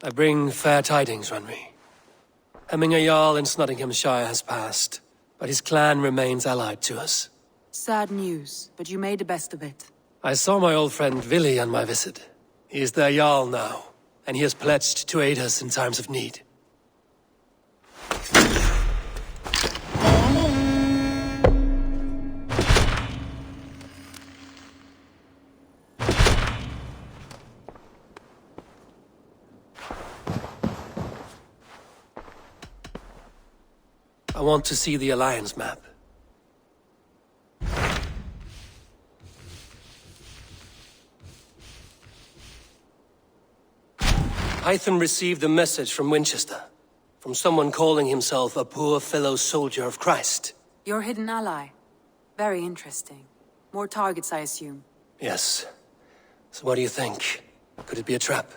I bring fair tidings, Runry. Hemminger Jarl in Nottinghamshire has passed, but his clan remains allied to us. Sad news, but you made the best of it. I saw my old friend Vili on my visit. He is their Jarl now, and he has pledged to aid us in times of need. I want to see the Alliance map. Hytham received a message from Wincestre, from someone calling himself a poor fellow soldier of Christ. Your hidden ally. Very interesting. More targets, I assume. Yes. So what do you think? Could it be a trap?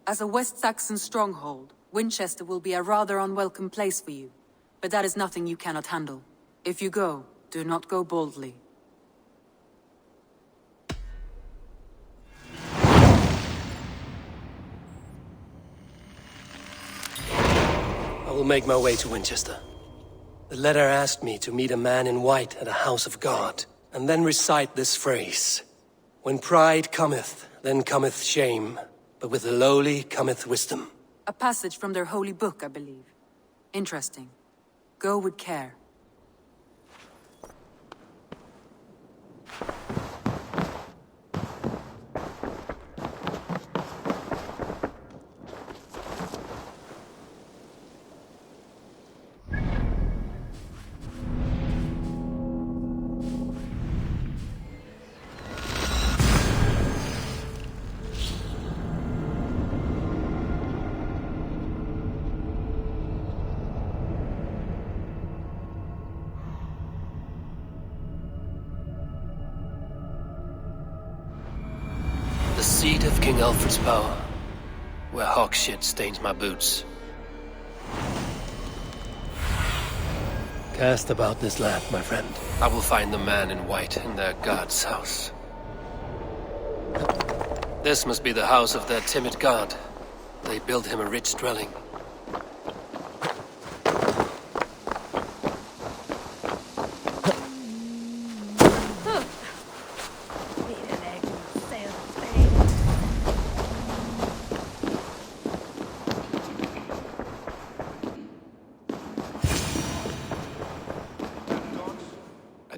As a West Saxon stronghold, Wincestre will be a rather unwelcome place for you. But that is nothing you cannot handle. If you go, do not go boldly. I will make my way to Wincestre. The letter asked me to meet a man in white at a house of God, and then recite this phrase. When pride cometh, then cometh shame, but with the lowly cometh wisdom. A passage from their holy book, I believe. Interesting. Go with care. The seat of King Alfred's power, where hawk shit stains my boots. Cast about this land, my friend. I will find the man in white in their god's house. This must be the house of their timid god. They built him a rich dwelling.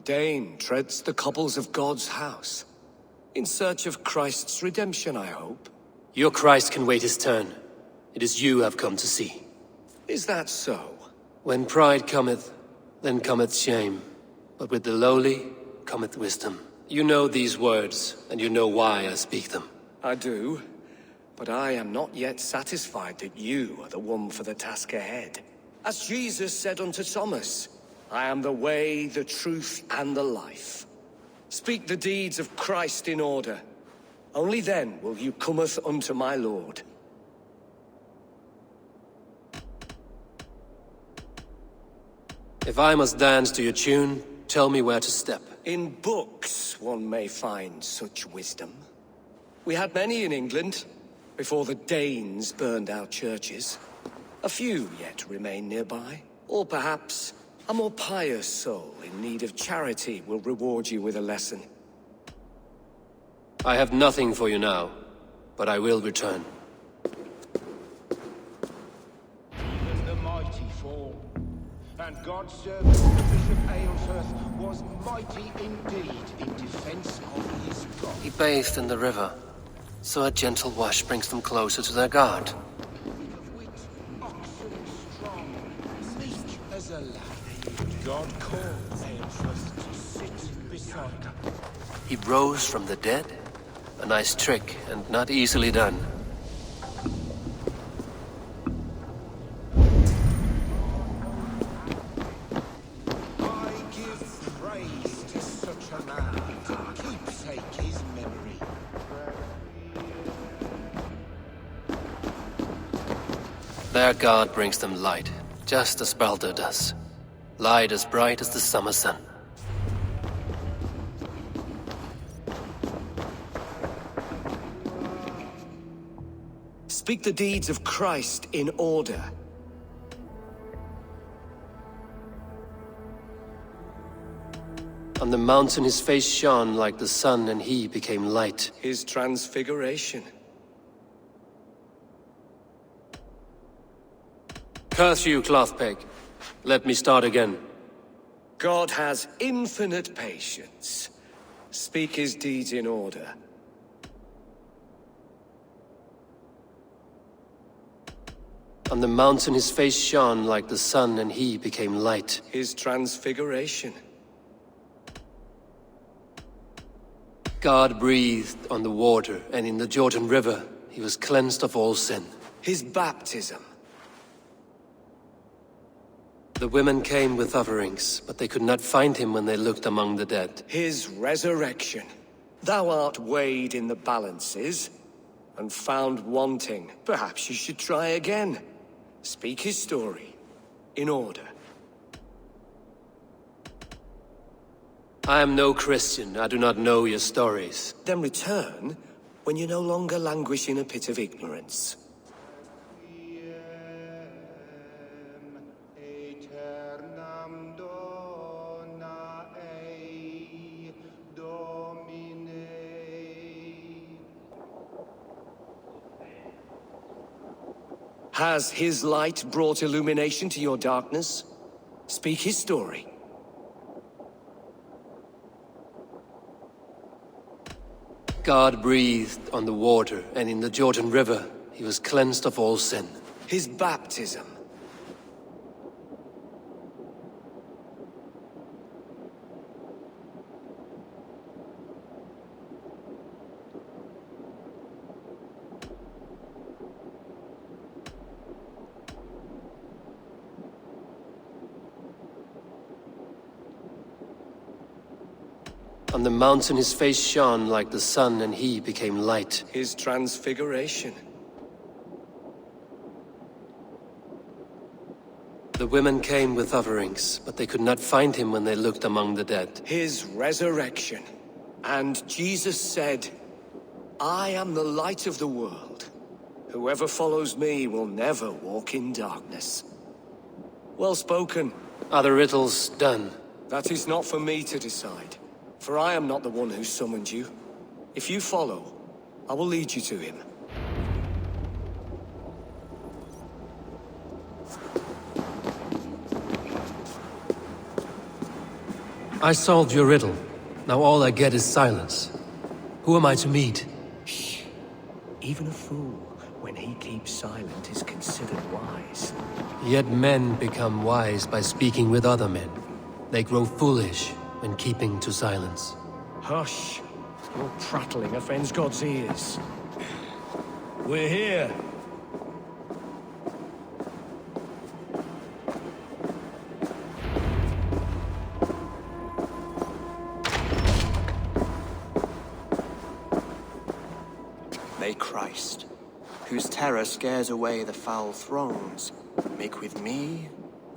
Dane treads the cobbles of God's house. In search of Christ's redemption, I hope. Your Christ can wait his turn. It is you I've come to see. Is that so? When pride cometh, then cometh shame. But with the lowly cometh wisdom. You know these words, and you know why I speak them. I do. But I am not yet satisfied that you are the one for the task ahead. As Jesus said unto Thomas, I am the way, the truth, and the life. Speak the deeds of Christ in order. Only then will you cometh unto my Lord. If I must dance to your tune, tell me where to step. In books one may find such wisdom. We had many in England, before the Danes burned our churches. A few yet remain nearby. Or perhaps a more pious soul in need of charity will reward you with a lesson. I have nothing for you now, but I will return. Even the mighty fall, and God's servant, Bishop Aylesworth, was mighty indeed in defense of his God. He bathed in the river, so a gentle wash brings them closer to their God. Of which oxen strong, meek as a lamb. God called Aylesworth to sit beside him. He rose from the dead? A nice trick, and not easily done. I give praise to such a man to keepsake his memory. Their God brings them light, just as Baldur does. Light as bright as the summer sun. Speak the deeds of Christ in order. On the mountain his face shone like the sun, and he became light. His transfiguration. Curse you, Clothpeg. Let me start again. God has infinite patience. Speak his deeds in order. On the mountain his face shone like the sun, and he became light. His transfiguration. God breathed on the water, and in the Jordan River he was cleansed of all sin. His baptism. The women came with offerings, but they could not find him when they looked among the dead. His resurrection. Thou art weighed in the balances, and found wanting. Perhaps you should try again. Speak his story, in order. I am no Christian. I do not know your stories. Then return when you no longer languish in a pit of ignorance. Aeternam dona ei, Domine. Has his light brought illumination to your darkness? Speak his story. God breathed on the water, and in the Jordan River he was cleansed of all sin. His baptism. On the mountain his face shone like the sun, and he became light. His transfiguration. The women came with offerings, but they could not find him when they looked among the dead. His resurrection. And Jesus said, I am the light of the world. Whoever follows me will never walk in darkness. Well spoken. Are the riddles done? That is not for me to decide. For I am not the one who summoned you. If you follow, I will lead you to him. I solved your riddle. Now all I get is silence. Who am I to meet? Shh. Even a fool, when he keeps silent, is considered wise. Yet men become wise by speaking with other men. They grow foolish when keeping to silence. Hush. Your prattling offends God's ears. We're here. May Christ, whose terror scares away the foul throngs, make with me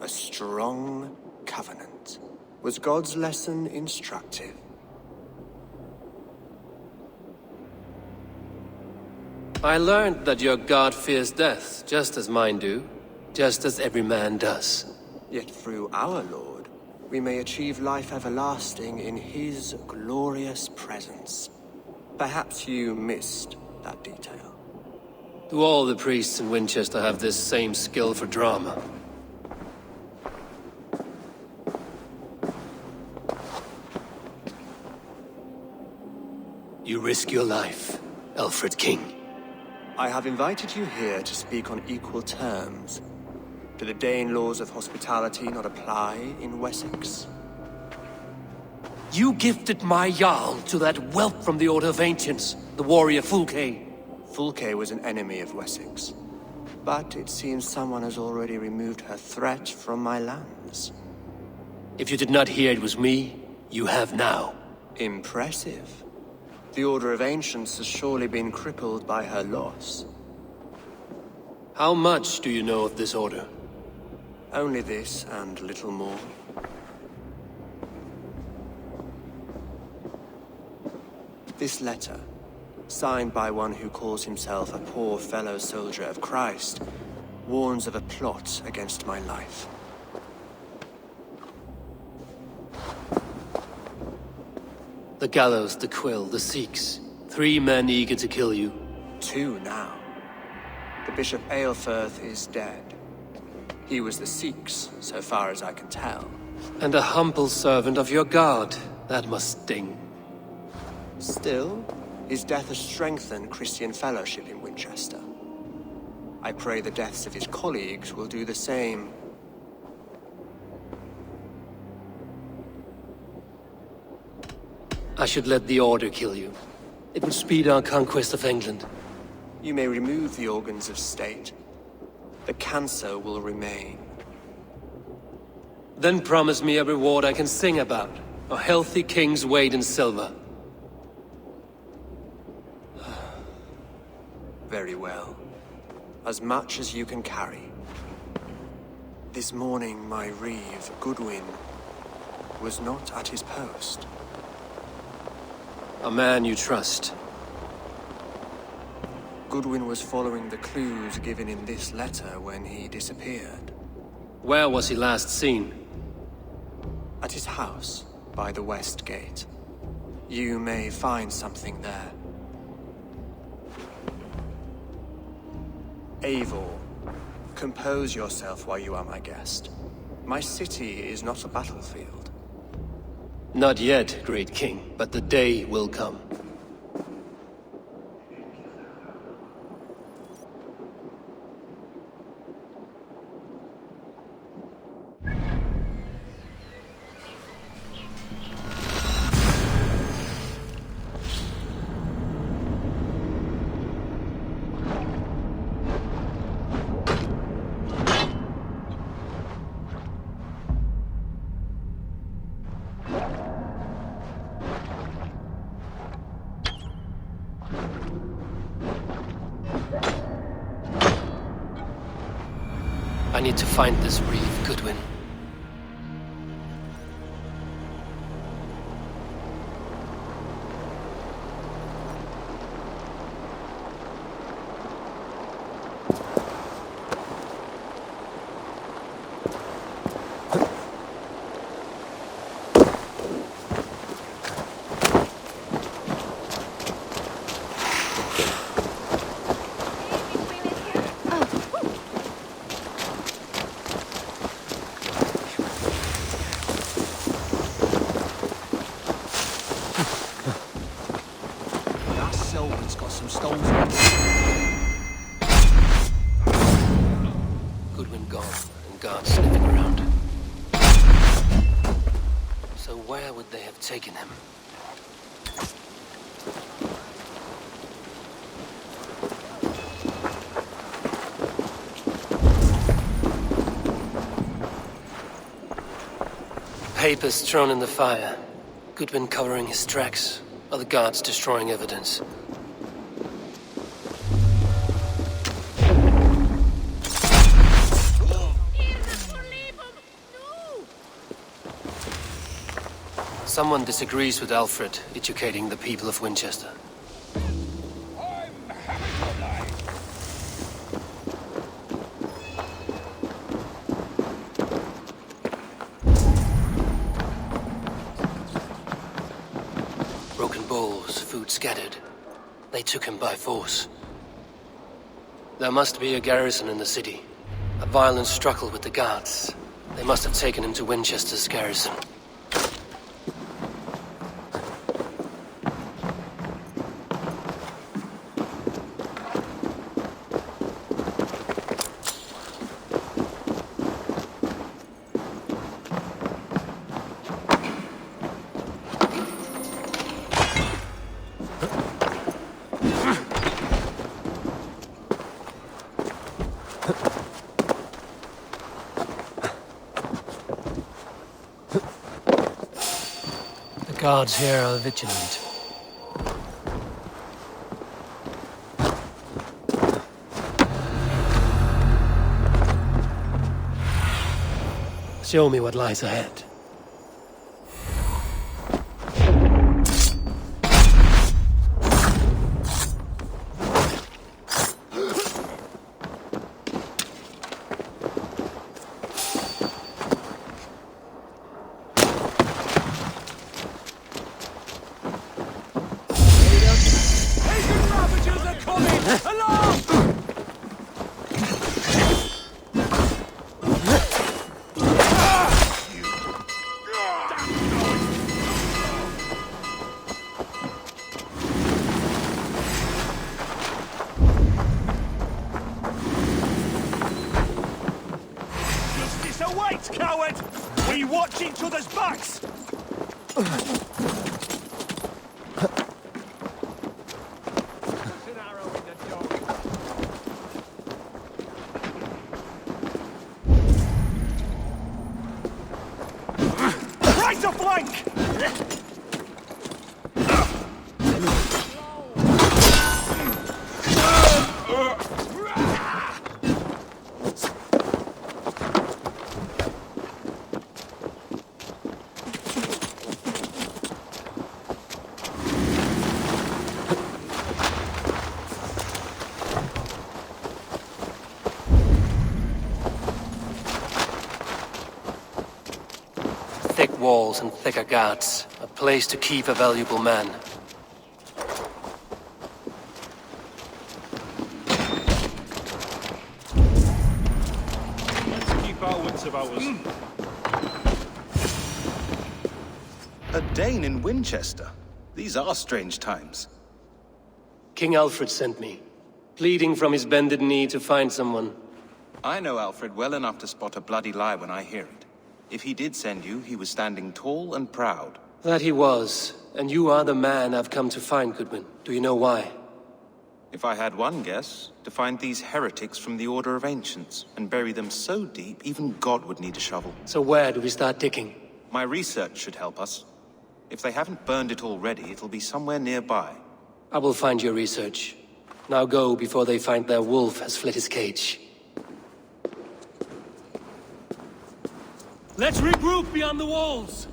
a strong covenant. Was God's lesson instructive? I learned that your God fears death, just as mine do, just as every man does. Yet through our Lord, we may achieve life everlasting in his glorious presence. Perhaps you missed that detail. Do all the priests in Winchester have this same skill for drama? You risk your life, Alfred King. I have invited you here to speak on equal terms. Do the Dane laws of hospitality not apply in Wessex? You gifted my Jarl to that whelp from the Order of Ancients, the warrior Fulke. Fulke was an enemy of Wessex, but it seems someone has already removed her threat from my lands. If you did not hear it was me, you have now. Impressive. The Order of Ancients has surely been crippled by her loss. How much do you know of this order? Only this and little more. This letter, signed by one who calls himself a poor fellow soldier of Christ, warns of a plot against my life. The gallows, the quill, the Sikhs. 3 men eager to kill you. 2 now. The Bishop Aelfirth is dead. He was the Sikhs, so far as I can tell. And a humble servant of your god. That must sting. Still, his death has strengthened Christian fellowship in Winchester. I pray the deaths of his colleagues will do the same. I should let the Order kill you. It would speed our conquest of England. You may remove the organs of state. The cancer will remain. Then promise me a reward I can sing about. A healthy king's weight in silver. Very well. As much as you can carry. This morning, my reeve, Goodwin, was not at his post. A man you trust. Goodwin was following the clues given in this letter when he disappeared. Where was he last seen? At his house, by the west gate. You may find something there. Eivor, compose yourself while you are my guest. My city is not a battlefield. Not yet, great king, but the day will come. I need to find this reeve, Goodwin. Goodwin gone, and guards sniffing around. So where would they have taken him? Papers thrown in the fire. Goodwin covering his tracks. Other guards destroying evidence. Someone disagrees with Alfred, educating the people of Winchester. Broken bowls, food scattered. They took him by force. There must be a garrison in the city. A violent struggle with the guards. They must have taken him to Winchester's garrison. The guards here are vigilant. Show me what lies ahead. Justice awaits, coward! We watch each other's backs! Right a flank! Thick walls and thicker guards. A place to keep a valuable man. Let's keep our wits about us. A Dane in Winchester? These are strange times. King Alfred sent me, pleading from his bended knee to find someone. I know Alfred well enough to spot a bloody lie when I hear it. If he did send you, he was standing tall and proud. That he was, and you are the man I've come to find, Goodwin. Do you know why? If I had one guess, to find these heretics from the Order of Ancients, and bury them so deep, even God would need a shovel. So where do we start digging? My research should help us. If they haven't burned it already, it'll be somewhere nearby. I will find your research. Now go before they find their wolf has fled his cage. Let's regroup beyond the walls!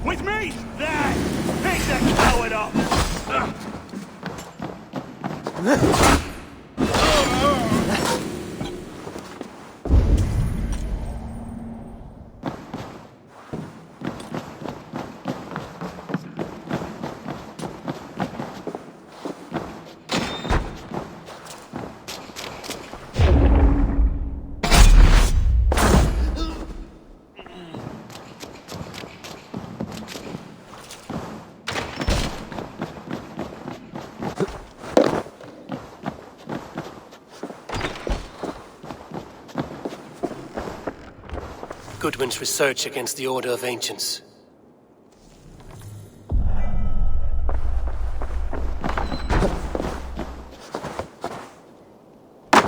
With me! There! Pick the coward up! Goodwin's research against the Order of Ancients. Out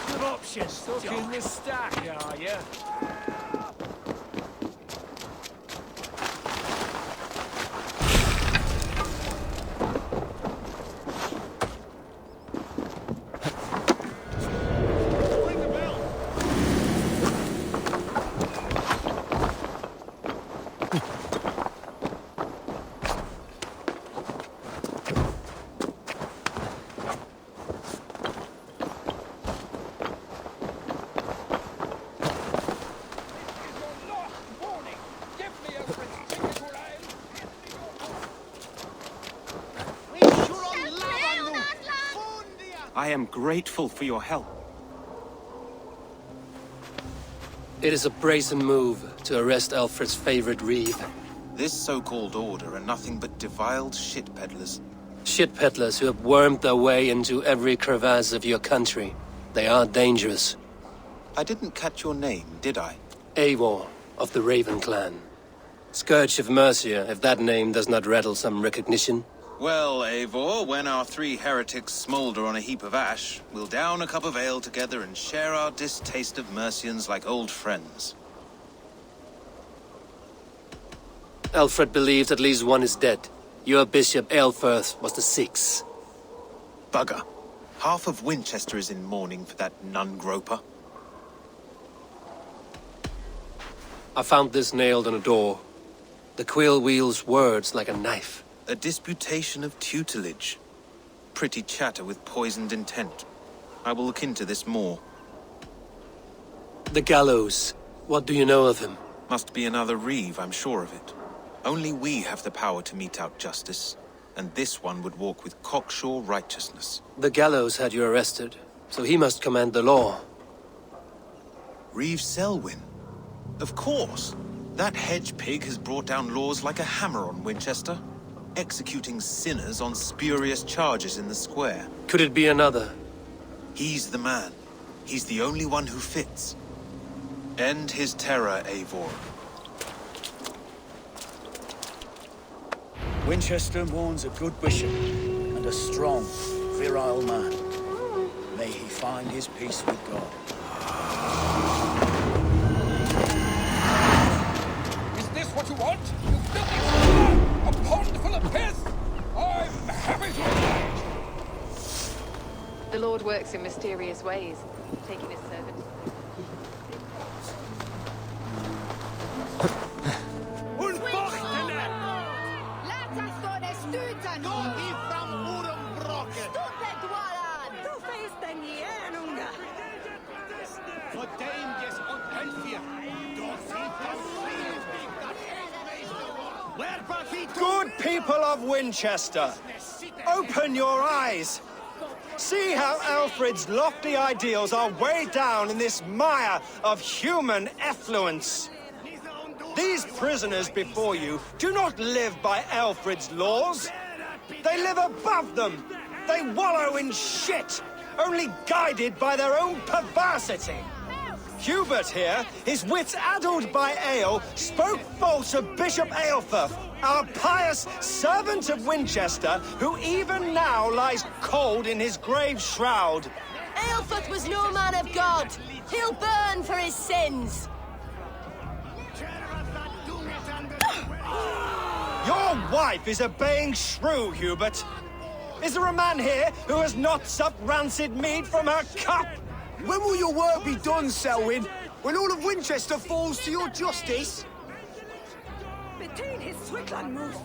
of options, stuck in the stack, are ya? I am grateful for your help. It is a brazen move to arrest Alfred's favorite reeve. This so-called order are nothing but defiled shit peddlers. Shit peddlers who have wormed their way into every crevasse of your country. They are dangerous. I didn't catch your name, did I? Eivor of the Raven clan. Scourge of Mercia, if that name does not rattle some recognition. Well, Eivor, when our 3 heretics smolder on a heap of ash, we'll down a cup of ale together and share our distaste of Mercians like old friends. Alfred believes at least one is dead. Your Bishop Aelfirth was the 6th. Bugger. Half of Wincestre is in mourning for that nun-groper. I found this nailed on a door. The quill wields words like a knife. A disputation of tutelage. Pretty chatter with poisoned intent. I will look into this more. The gallows. What do you know of him? Must be another Reeve, I'm sure of it. Only we have the power to mete out justice, and this one would walk with cocksure righteousness. The gallows had you arrested, so he must command the law. Reeve Selwyn? Of course. That hedge pig has brought down laws like a hammer on Winchester, executing sinners on spurious charges in the square. Could it be another? He's the man. He's the only one who fits. End his terror, Eivor. Winchester mourns a good bishop and a strong, virile man. May he find his peace with God. Is this what you want? You filthy slut! A pond full of piss? I'm happy to oblige. The Lord works in mysterious ways, taking his servant. Good people of Winchester, open your eyes. See how Alfred's lofty ideals are weighed down in this mire of human effluence. These prisoners before you do not live by Alfred's laws. They live above them. They wallow in shit, only guided by their own perversity. Hubert here, his wits addled by ale, spoke false of Bishop Aelfirth, our pious servant of Winchester, who even now lies cold in his grave shroud. Aelfirth was no man of God. He'll burn for his sins. Your wife is obeying shrew, Hubert. Is there a man here who has not supped rancid mead from her cup? When will your work be done, Selwyn? When all of Winchester falls to your justice? Between his Swickland moves.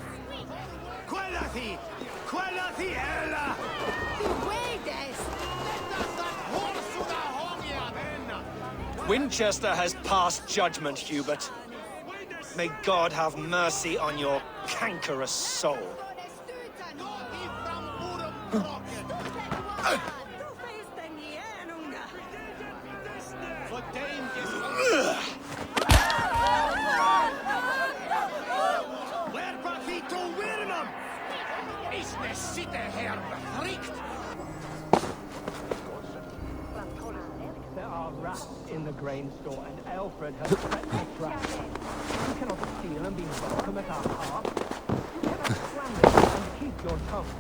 Quellati! Quellati, Ella! Winchester has passed judgment, Hubert. May God have mercy on your cankerous soul. There are rats in the grain store, and Alfred has threatened the trap. You cannot steal and be welcome at our heart. You cannot slander and keep your tongue.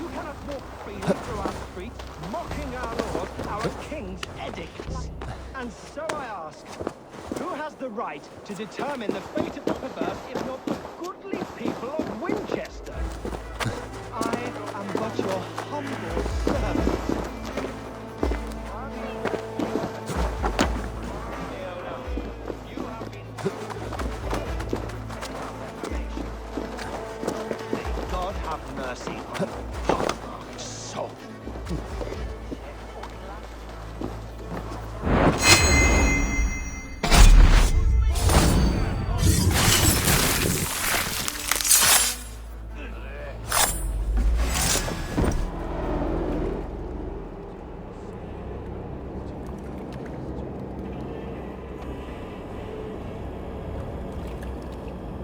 You cannot walk freely through our streets, mocking our laws, our king's edicts. And so I ask, who has the right to determine the fate of the perverse if not the goodly people of Winchester? I am but your humble servant. God have mercy on your soul.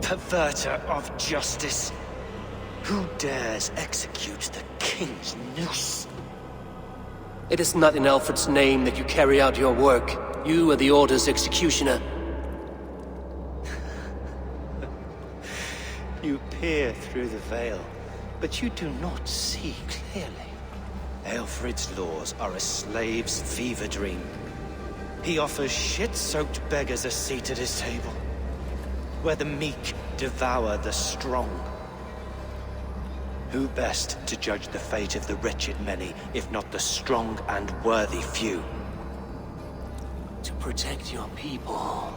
Perverter of justice. Who dares execute the king's noose? It is not in Alfred's name that you carry out your work. You are the Order's executioner. You peer through the veil. but you do not see clearly. Aelfred's laws are a slave's fever dream. He offers shit-soaked beggars a seat at his table, where the meek devour the strong. Who best to judge the fate of the wretched many, if not the strong and worthy few? To protect your people,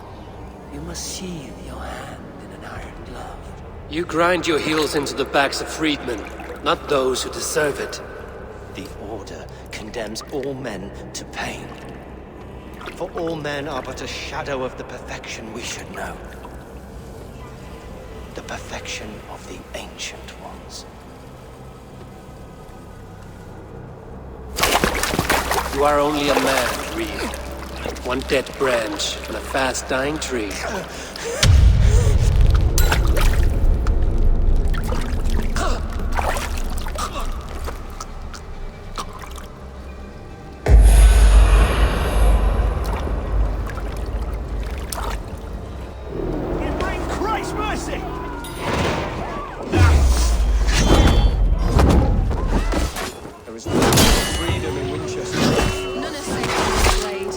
you must sheathe your hand in an iron glove. You grind your heels into the backs of freedmen, not those who deserve it. The Order condemns all men to pain. For all men are but a shadow of the perfection we should know. The perfection of the Ancient Ones. You are only a man, Reed. One dead branch on a fast-dying tree. There is no freedom in Wincestre. None are safe from this blade.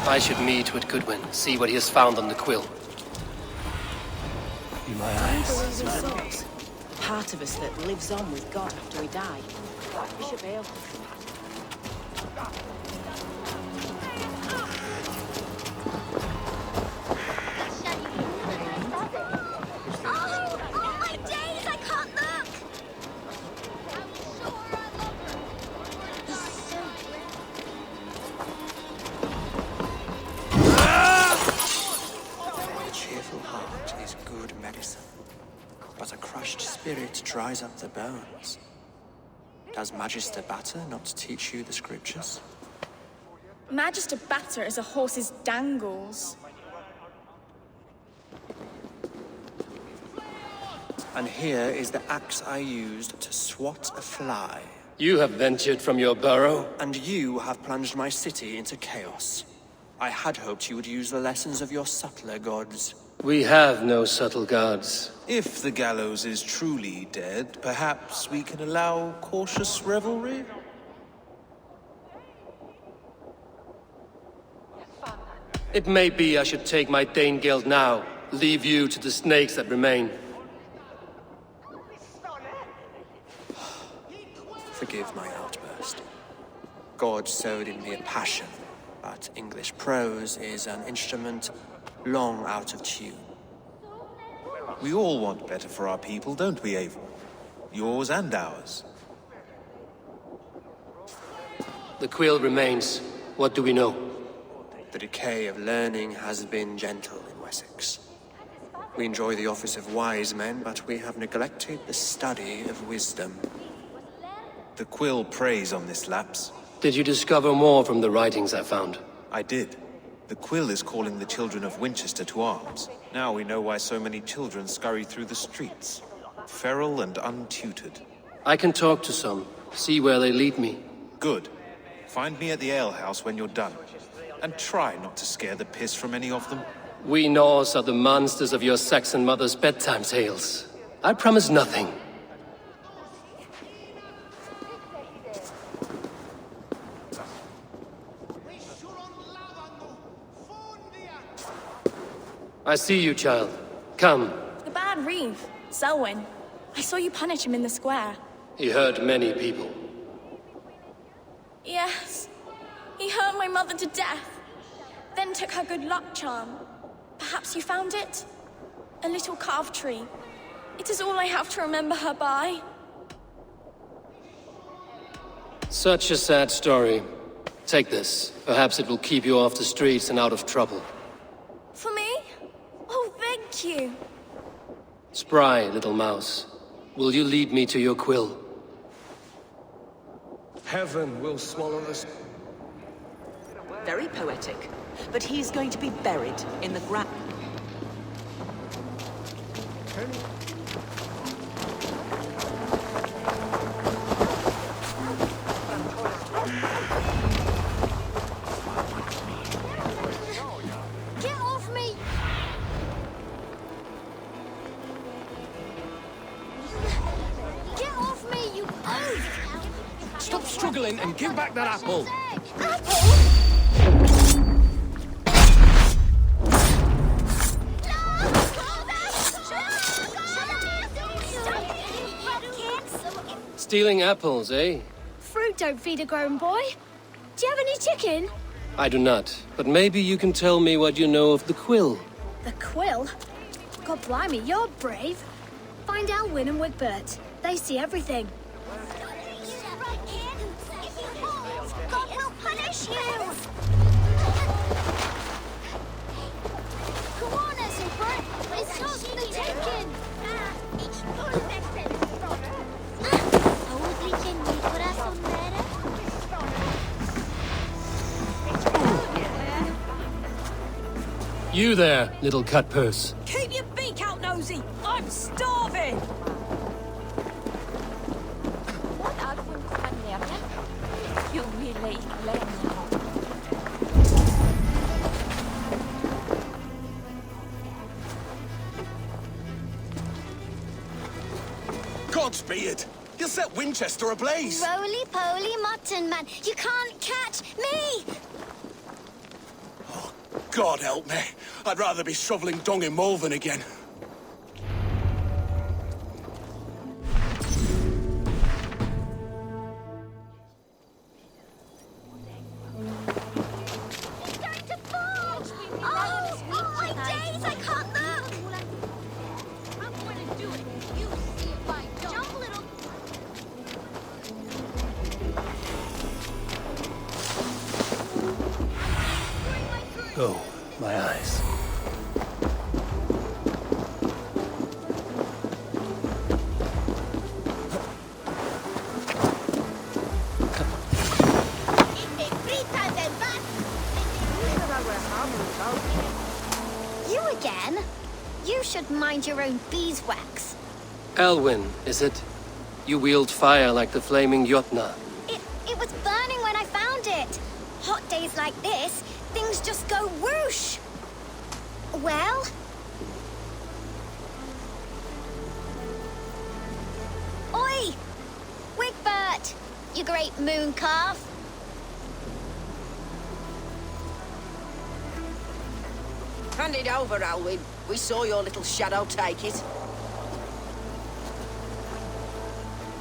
I should meet with Goodwin, see what he has found on the quill. My eyes. Souls. Part of us that lives on with God after we die. Bishop Aelfred. But a crushed spirit dries up the bones. Does Magister Batter not teach you the scriptures? Magister Batter is a horse's dangles. And here is the axe I used to swat a fly. You have ventured from your burrow. And you have plunged my city into chaos. I had hoped you would use the lessons of your subtler gods. We have no subtle gods. If the gallows is truly dead, perhaps we can allow cautious revelry? It may be I should take my Dane guild now, leave you to the snakes that remain. Forgive my outburst. God sowed in me a passion, but English prose is an instrument long out of tune. We all want better for our people, don't we, Eivor? Yours and ours. The quill remains. What do we know? The decay of learning has been gentle in Wessex. We enjoy the office of wise men, but we have neglected the study of wisdom. The quill preys on this lapse. Did you discover more from the writings I found? I did. The quill is calling the children of Wincestre to arms. Now we know why so many children scurry through the streets, feral and untutored. I can talk to some, see where they lead me. Good. Find me at the alehouse when you're done. And try not to scare the piss from any of them. We Norse are the monsters of your Saxon mother's bedtime tales. I promise nothing. I see you, child. Come. The bad Reeve, Selwyn. I saw you punish him in the square. He hurt many people. Yes. He hurt my mother to death. Then took her good luck charm. Perhaps you found it? A little carved tree. It is all I have to remember her by. Such a sad story. Take this. Perhaps it will keep you off the streets and out of trouble. For me? Oh, thank you. Spry, little mouse. Will you lead me to your quill? Heaven will swallow us. Very poetic. but he's going to be buried in the ground. Get off me! Get off me, you oaf! Stop struggling and give back that apple! Stealing apples, eh? Fruit don't feed a grown boy. Do you have any chicken? I do not, but maybe you can tell me what you know of the quill. The quill? God blimey, you're brave. Find Alwyn and Wigbert. They see everything. God will punish you! Come on, Esselbert. It's yours for the taking. You there, little cutpurse. Keep your beak out, Nosy! I'm starving! Godspeed! You'll set Winchester ablaze! Roly-poly mutton man, you can't catch me! God help me. I'd rather be shoveling dung in Malvern again. It's going to fall! Oh, my days, I can't look! I'm going to do it. You see if I don't. Jump, little... Oh, my eyes. You again? You should mind your own beeswax. Alwyn, is it? You wield fire like the flaming Jotna. It was burning when I found it. Hot days like this, things just go whoosh. Well? Oi! Wigbert! You great moon calf! Hand it over, Alwyn. We saw your little shadow take it.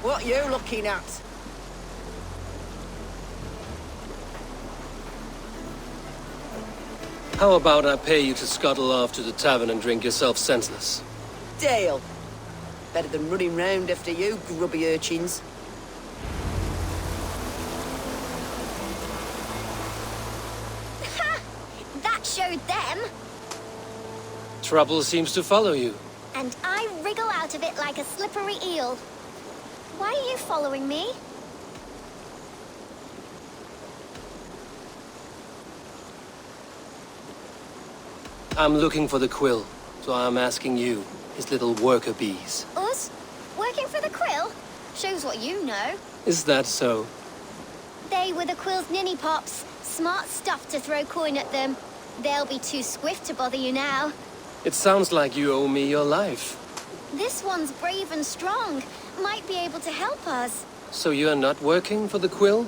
What you looking at? How about I pay you to scuttle off to the tavern and drink yourself senseless? Deal. Better than running round after you, grubby urchins. Ha! That showed them. Trouble seems to follow you. And I wriggle out of it like a slippery eel. Why are you following me? I'm looking for the quill, so I'm asking you, his little worker bees. Us? Working for the quill? Shows what you know. Is that so? They were the quill's ninny pops. Smart stuff to throw coin at them. They'll be too swift to bother you now. It sounds like you owe me your life. This one's brave and strong. Might be able to help us. So you're not working for the quill?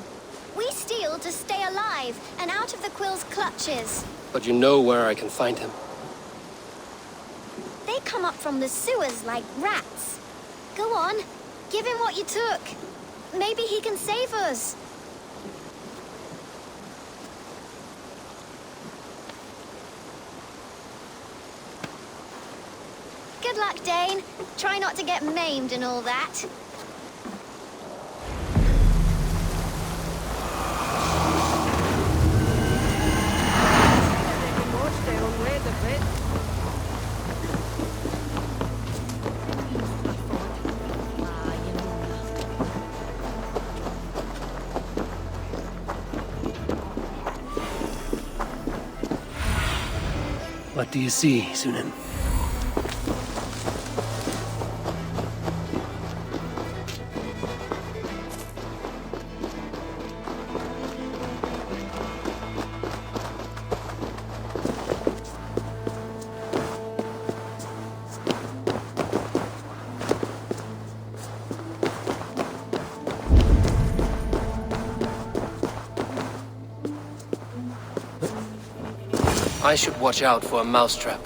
We steal to stay alive and out of the quill's clutches. But you know where I can find him. They come up from the sewers like rats. Go on, give him what you took. Maybe he can save us. Good luck, Dane. Try not to get maimed and all that. What do you see, Sunan? I should watch out for a mousetrap.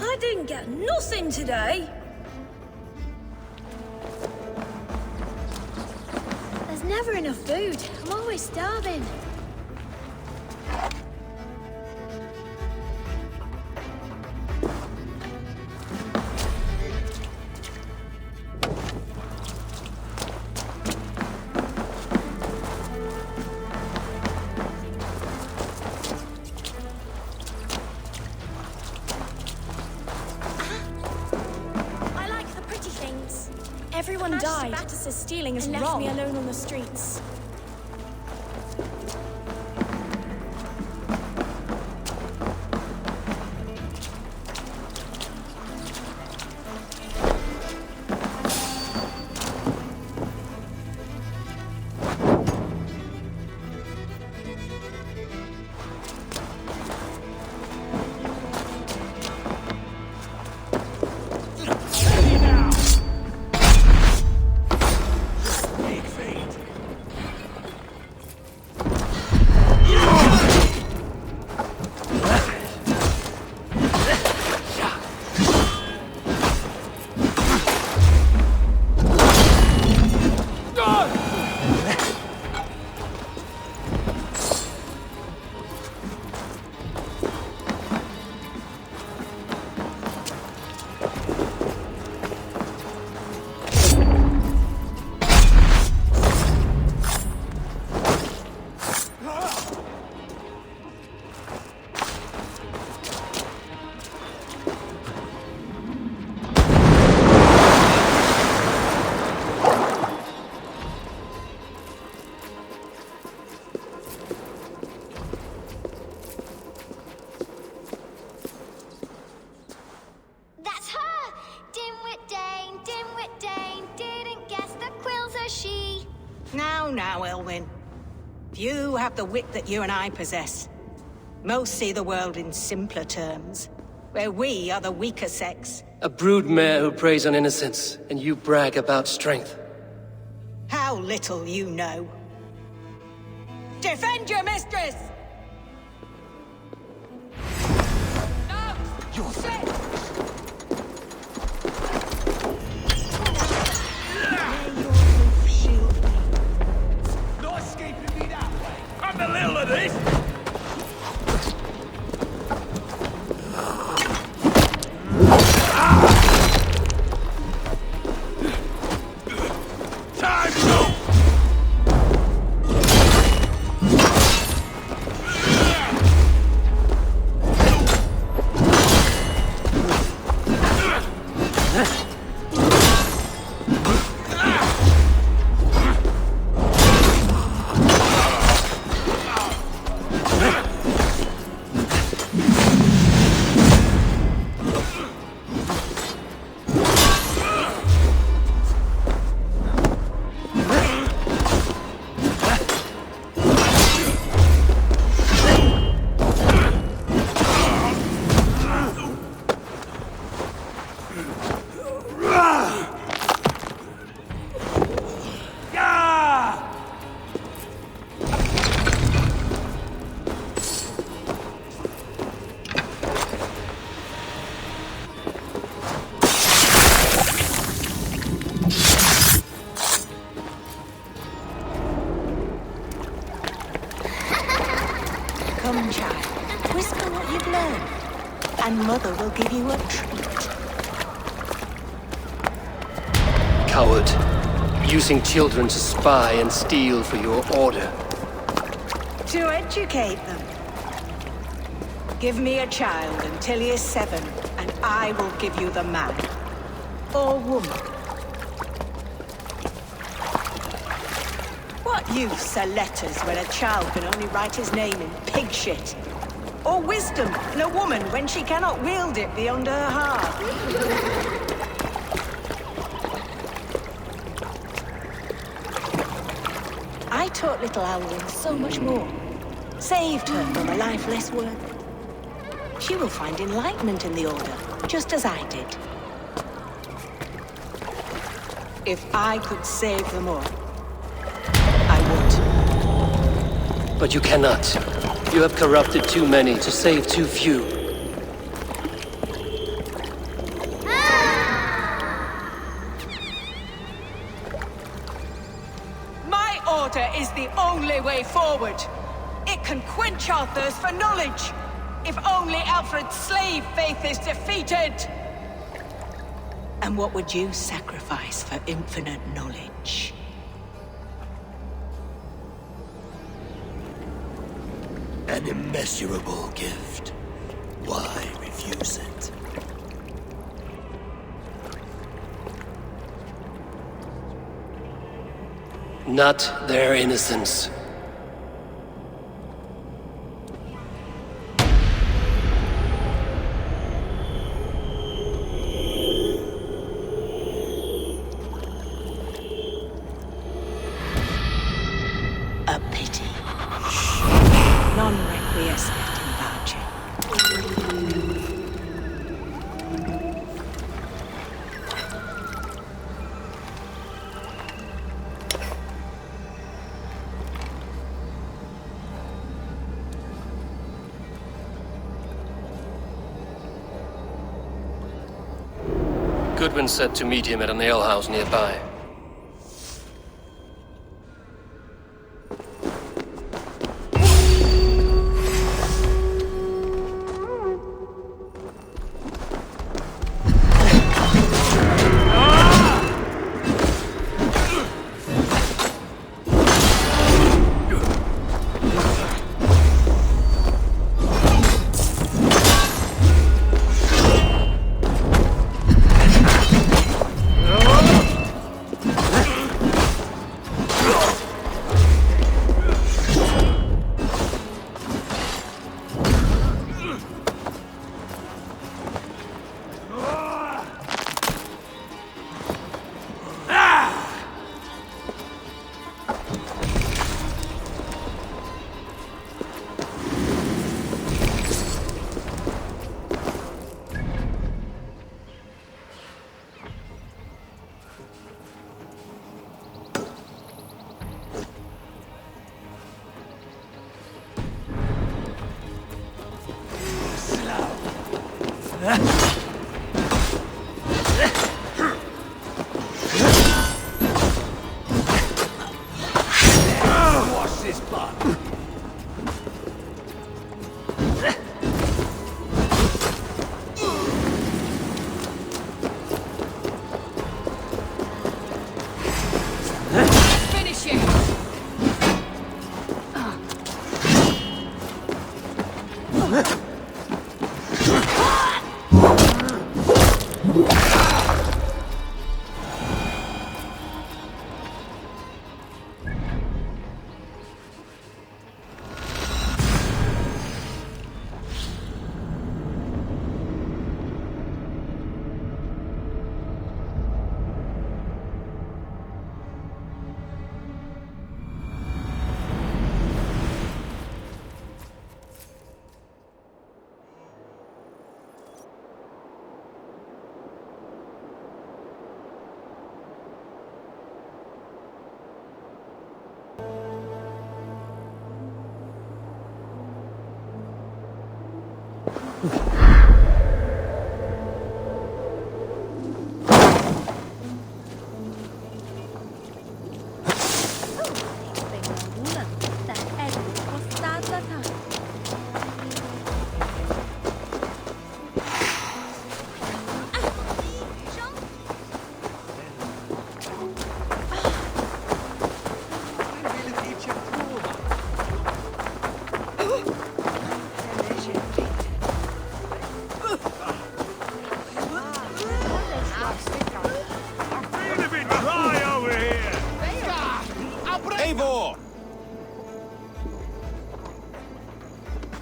I didn't get nothing today. There's never enough food. I'm always starving. Everyone died. Battus' stealing has left me alone on the streets. Now, Elwyn. Few have the wit that you and I possess. Most see the world in simpler terms, where we are the weaker sex. A broodmare who preys on innocence, and you brag about strength. How little you know. Defend your mistress! No! You're set! I'm the little of this! Time to! Come, child. Whisper what you've learned, and Mother will give you a treat. coward. Using children to spy and steal for your order. To educate them. Give me a child until he is 7, and I will give you the man. Or woman. What use are letters when a child can only write his name in pig shit? Or wisdom in a woman when she cannot wield it beyond her heart? I taught little Alwyn so much more. Saved her from a life less worth. She will find enlightenment in the Order, just as I did. If I could save them all, I would. But you cannot. You have corrupted too many to save too few. My Order is the only way forward. It can quench our thirst for knowledge. If only Alfred's slave faith is defeated! And what would you sacrifice for infinite knowledge? An immeasurable gift. Why refuse it? Not their innocence. A pity. Non requiescat in pace. Goodwin said to meet him at an alehouse nearby. Wash this blood. Finish him!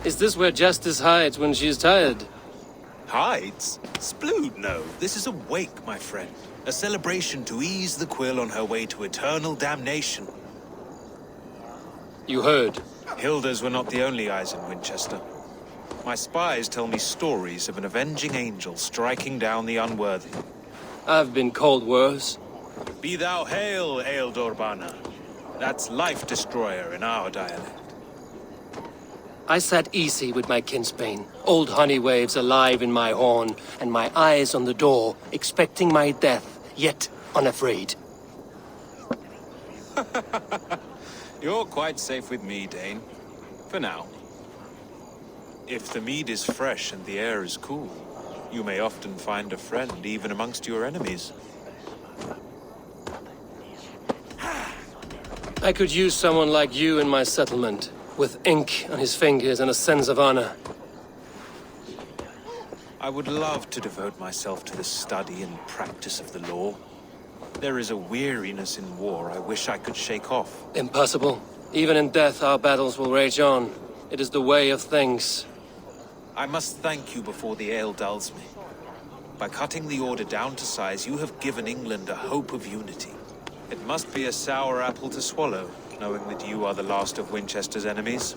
Is this where Justice hides when she's tired? Hides? Splood, no. This is a wake, my friend. A celebration to ease the quill on her way to eternal damnation. You heard. Hilda's were not the only eyes in Winchester. My spies tell me stories of an avenging angel striking down the unworthy. I've been called worse. Be thou hail, Ealdor. That's Life Destroyer in our dialect. I sat easy with my kinsbane, old honey waves alive in my horn, and my eyes on the door, expecting my death, yet unafraid. You're quite safe with me, Dane. For now. If the mead is fresh and the air is cool, you may often find a friend even amongst your enemies. I could use someone like you in my settlement, with ink on his fingers and a sense of honor. I would love to devote myself to the study and practice of the law. There is a weariness in war I wish I could shake off. Impossible. Even in death, our battles will rage on. It is the way of things. I must thank you before the ale dulls me. By cutting the order down to size, you have given England a hope of unity. It must be a sour apple to swallow, knowing that you are the last of Winchester's enemies.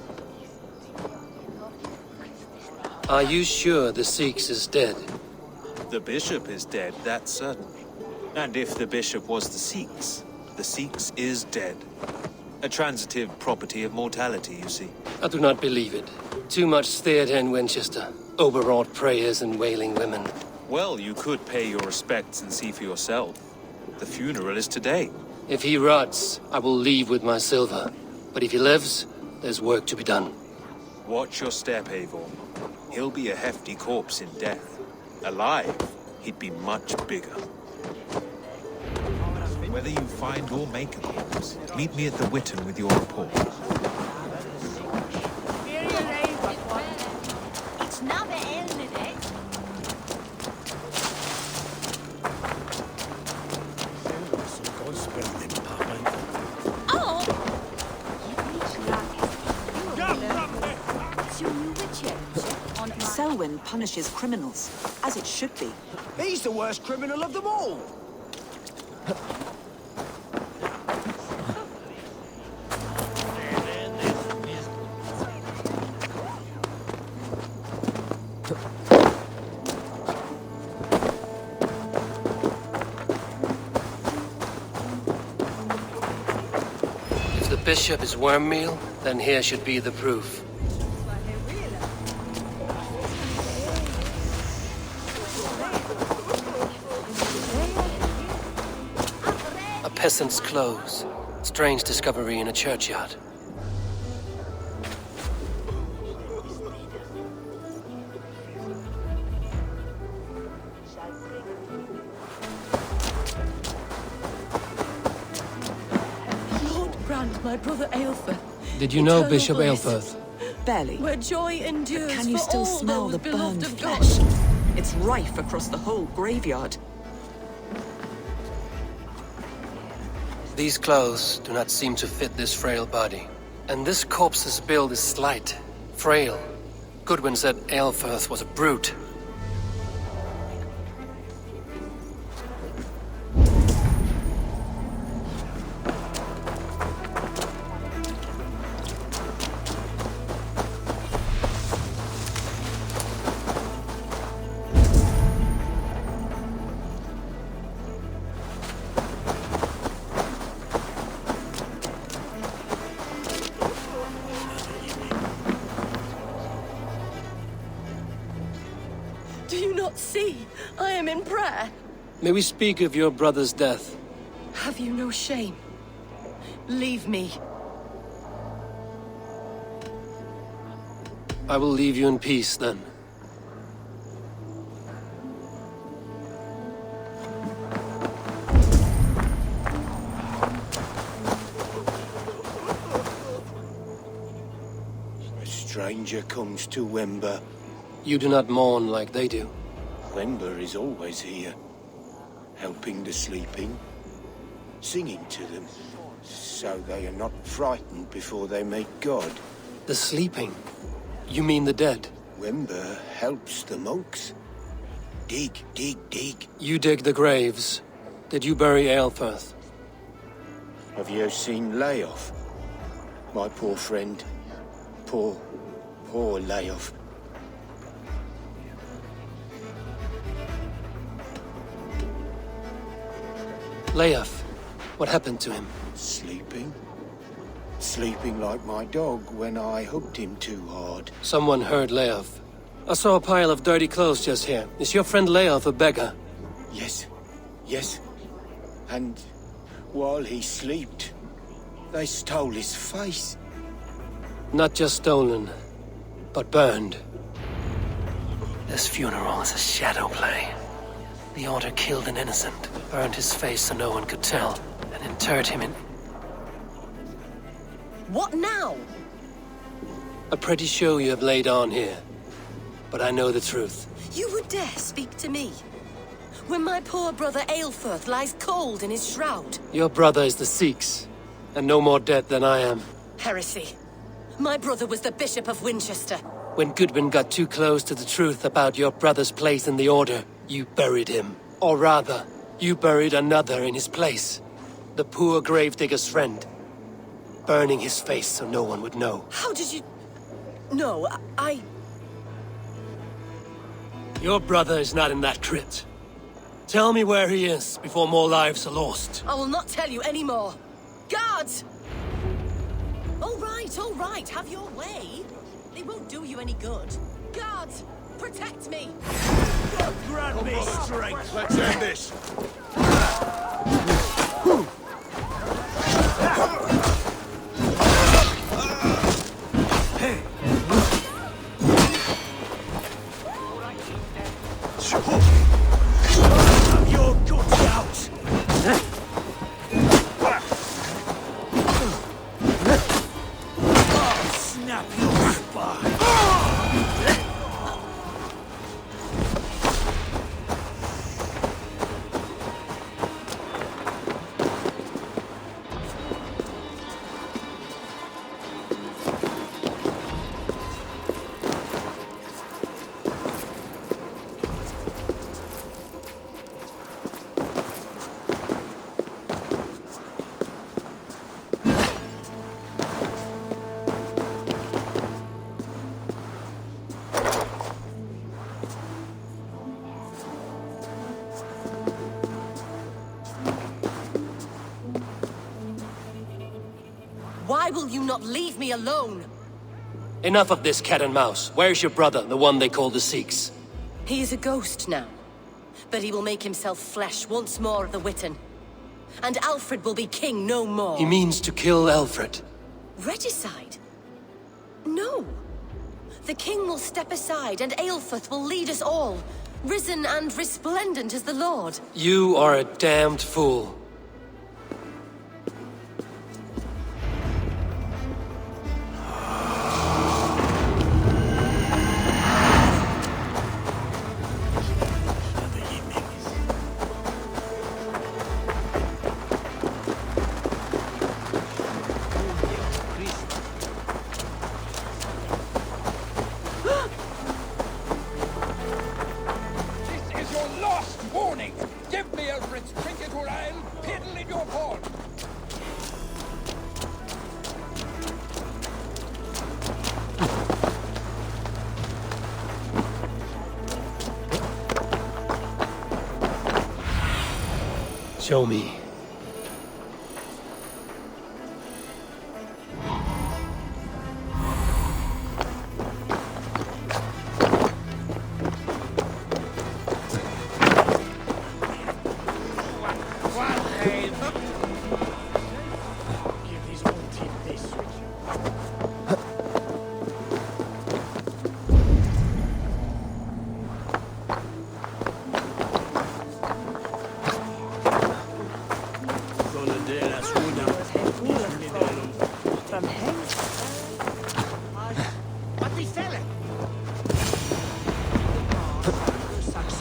Are you sure the Sikhs is dead? The bishop is dead, that's certain. And if the bishop was the Sikhs is dead. A transitive property of mortality, you see. I do not believe it. Too much theatre in Winchester. Overwrought prayers and wailing women. Well, you could pay your respects and see for yourself. The funeral is today. If he rots, I will leave with my silver. But if he lives, there's work to be done. Watch your step, Eivor. He'll be a hefty corpse in death. Alive, he'd be much bigger. Whether you find or make a corpse, meet me at the Witten with your report. It's not the end of it. Selwyn punishes criminals, as it should be. He's the worst criminal of them all. If the bishop is worm meal, then here should be the proof. A peasant's clothes. Strange discovery in a churchyard. My brother Aelfir. Did you know Bishop Aelfirth? Barely. Where joy endures. But can you for still all smell those the beloved burned of flesh? God? It's rife across the whole graveyard. These clothes do not seem to fit this frail body. And this corpse's build is slight, frail. Goodwin said Aelfirth was a brute. Do you not see? I am in prayer. May we speak of your brother's death? Have you no shame? Leave me. I will leave you in peace, then. A stranger comes to Wember. You do not mourn like they do. Wember is always here, helping the sleeping, singing to them, so they are not frightened before they meet God. The sleeping? You mean the dead? Wember helps the monks. Dig, dig, dig. You dig the graves. Did you bury Aelfirth? Have you seen Layoff? My poor friend. Poor Layoff. Leof, what happened to him? Sleeping? Sleeping like my dog when I hugged him too hard. Someone heard Leof. I saw a pile of dirty clothes just here. Is your friend Leof a beggar? Yes. Yes. And while he slept, they stole his face. Not just stolen, but burned. This funeral is a shadow play. The Order killed an innocent, burned his face so no one could tell, and interred him in... What now? A pretty show you have laid on here. But I know the truth. You would dare speak to me? When my poor brother Aelfirth lies cold in his shroud. Your brother is the Sikhs, and no more dead than I am. Heresy. My brother was the Bishop of Wincestre. When Goodwin got too close to the truth about your brother's place in the Order, you buried him. Or rather, you buried another in his place. The poor gravedigger's friend. Burning his face so no one would know. How did you... No, I... Your brother is not in that crypt. Tell me where he is before more lives are lost. I will not tell you anymore. Guards! All right, have your way. It won't do you any good. Guards, protect me! God grant me strength! Let's end this! Your guts out! I'll snap your spine! Why will you not leave me alone? Enough of this cat and mouse. Where's your brother, the one they call the Sikhs? He is a ghost now. But he will make himself flesh once more of the Witten. And Alfred will be king no more. He means to kill Alfred. Regicide? No. The king will step aside and Aelfirth will lead us all, risen and resplendent as the Lord. You are a damned fool. Show me.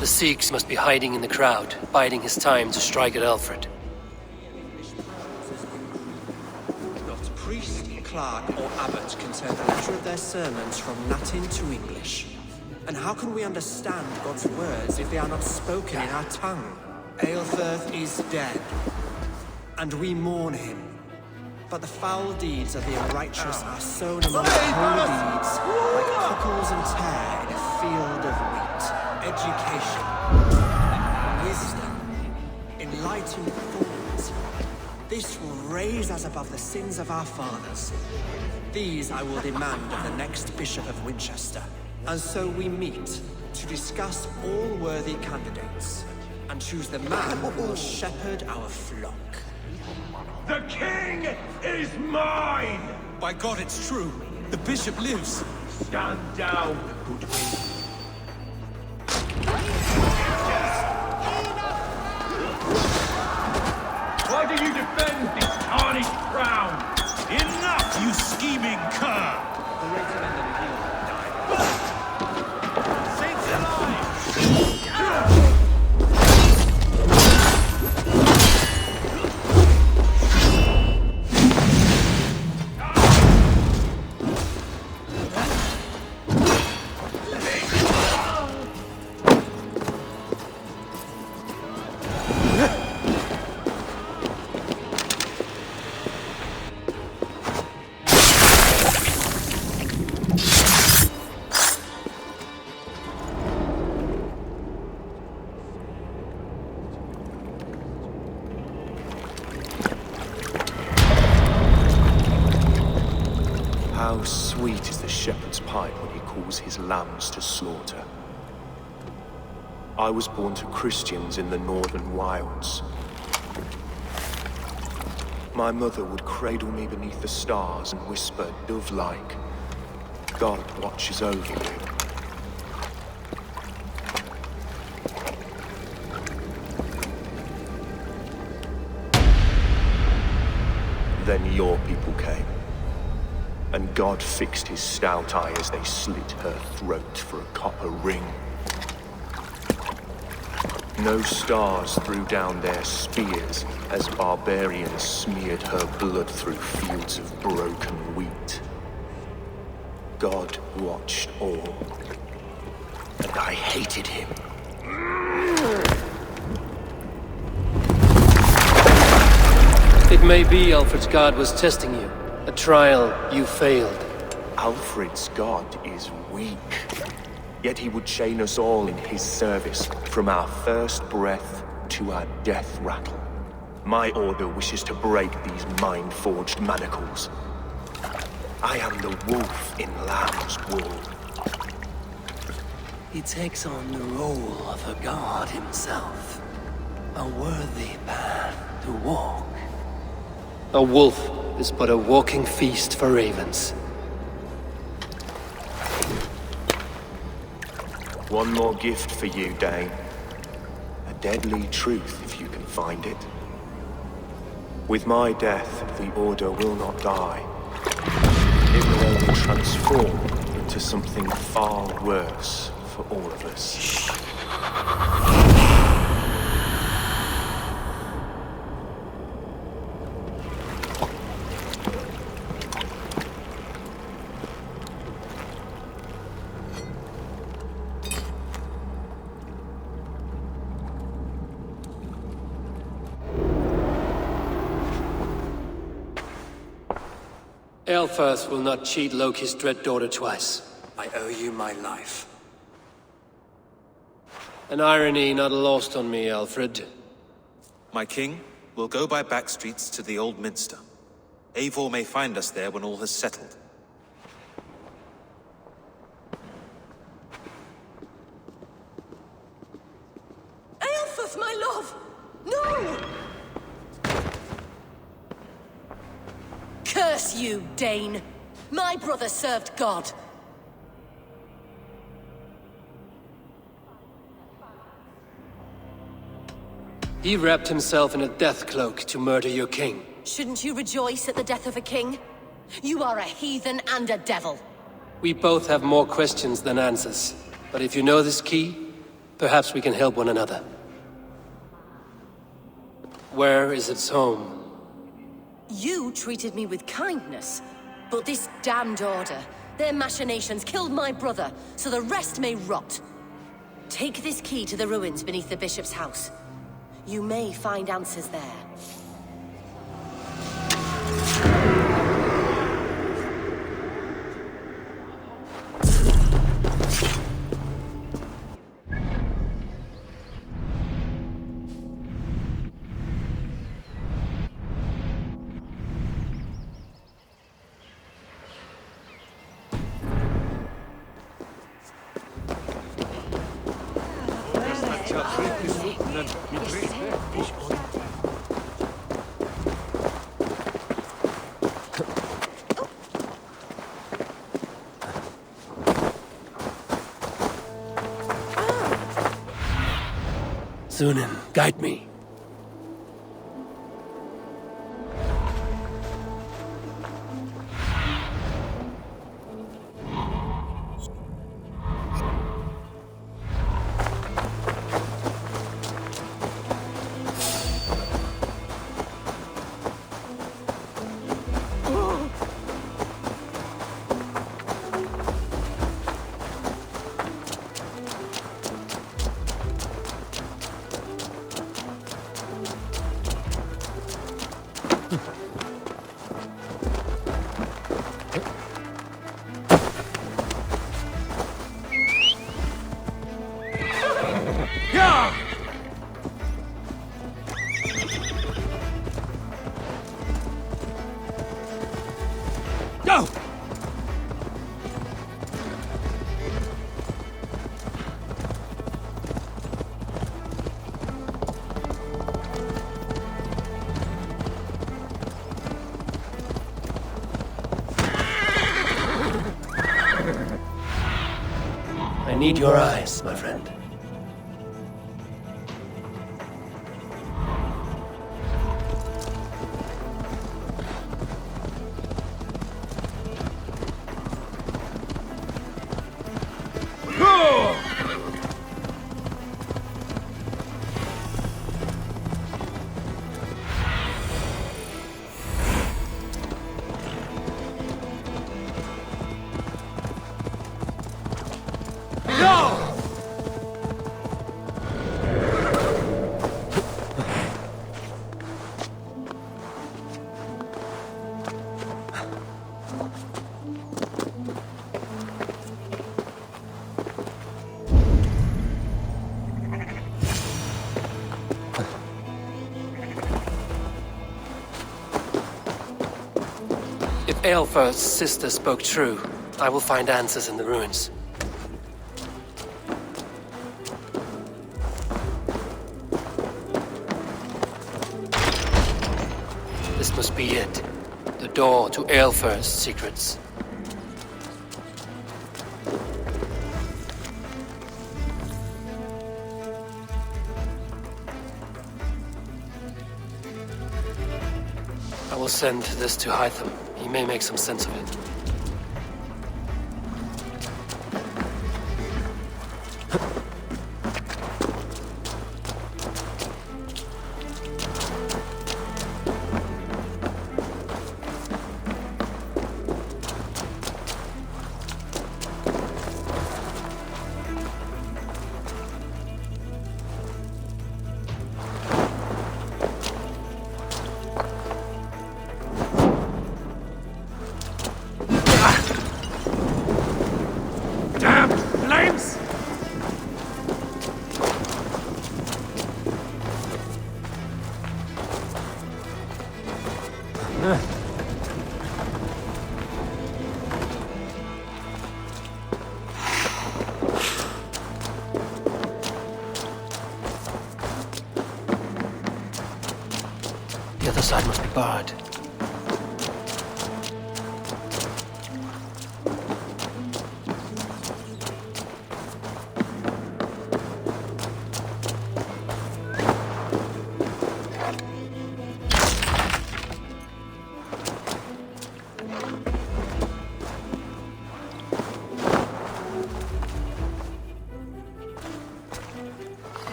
The Sikhs must be hiding in the crowd, biding his time to strike at Alfred. Not priest, clerk, or abbot can turn the letter of their sermons from Latin to English? And how can we understand God's words if they are not spoken in our tongue? Aelfirth is dead, and we mourn him. But the foul deeds of the unrighteous are sown among the holy deeds, like cockles and tare in a field of wheat. Education, wisdom, enlightened thoughts. This will raise us above the sins of our fathers. These I will demand of the next Bishop of Winchester. And so we meet to discuss all worthy candidates and choose the man who will shepherd our flock. The king is mine! By God, it's true. The bishop lives. Stand down, Goodwin. Why do you defend this tarnished crown? Enough, you scheming cur! Saints alive! How sweet is the shepherd's pipe when he calls his lambs to slaughter. I was born to Christians in the northern wilds. My mother would cradle me beneath the stars and whisper, dove-like, God watches over you. Then your people came. And God fixed his stout eye as they slit her throat for a copper ring. No stars threw down their spears as barbarians smeared her blood through fields of broken wheat. God watched all, and I hated him. It may be Alfred's God was testing you. A trial you failed. Alfred's God is weak. Yet he would chain us all in his service, from our first breath to our death rattle. My order wishes to break these mind-forged manacles. I am the wolf in lamb's wool. He takes on the role of a god himself. A worthy path to walk. A wolf is but a walking feast for ravens. One more gift for you, Dane. A deadly truth, if you can find it. With my death, the Order will not die. It will only transform into something far worse for all of us. Aelfirth will not cheat Loki's dread daughter twice. I owe you my life. An irony not lost on me, Alfred. My king, we'll go by back streets to the Old Minster. Eivor may find us there when all has settled. Aelfirth, my love! No! Curse you, Dane! My brother served God. He wrapped himself in a death cloak to murder your king. Shouldn't you rejoice at the death of a king? You are a heathen and a devil. We both have more questions than answers. But if you know this key, perhaps we can help one another. Where is its home? You treated me with kindness, But this damned order, their machinations killed my brother, so the rest may rot. Take this key to the ruins beneath the bishop's house. You may find answers there. Sunan, guide me. Go! I need your eyes, my friend. If Aelfir's sister spoke true, I will find answers in the ruins. This must be it. The door to Aelfir's secrets. I will send this to Hytham. He may make some sense of it. The other side must be barred.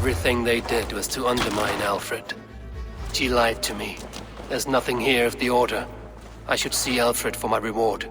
Everything they did was to undermine Alfred. She lied to me. There's nothing here of the Order. I should see Alfred for my reward.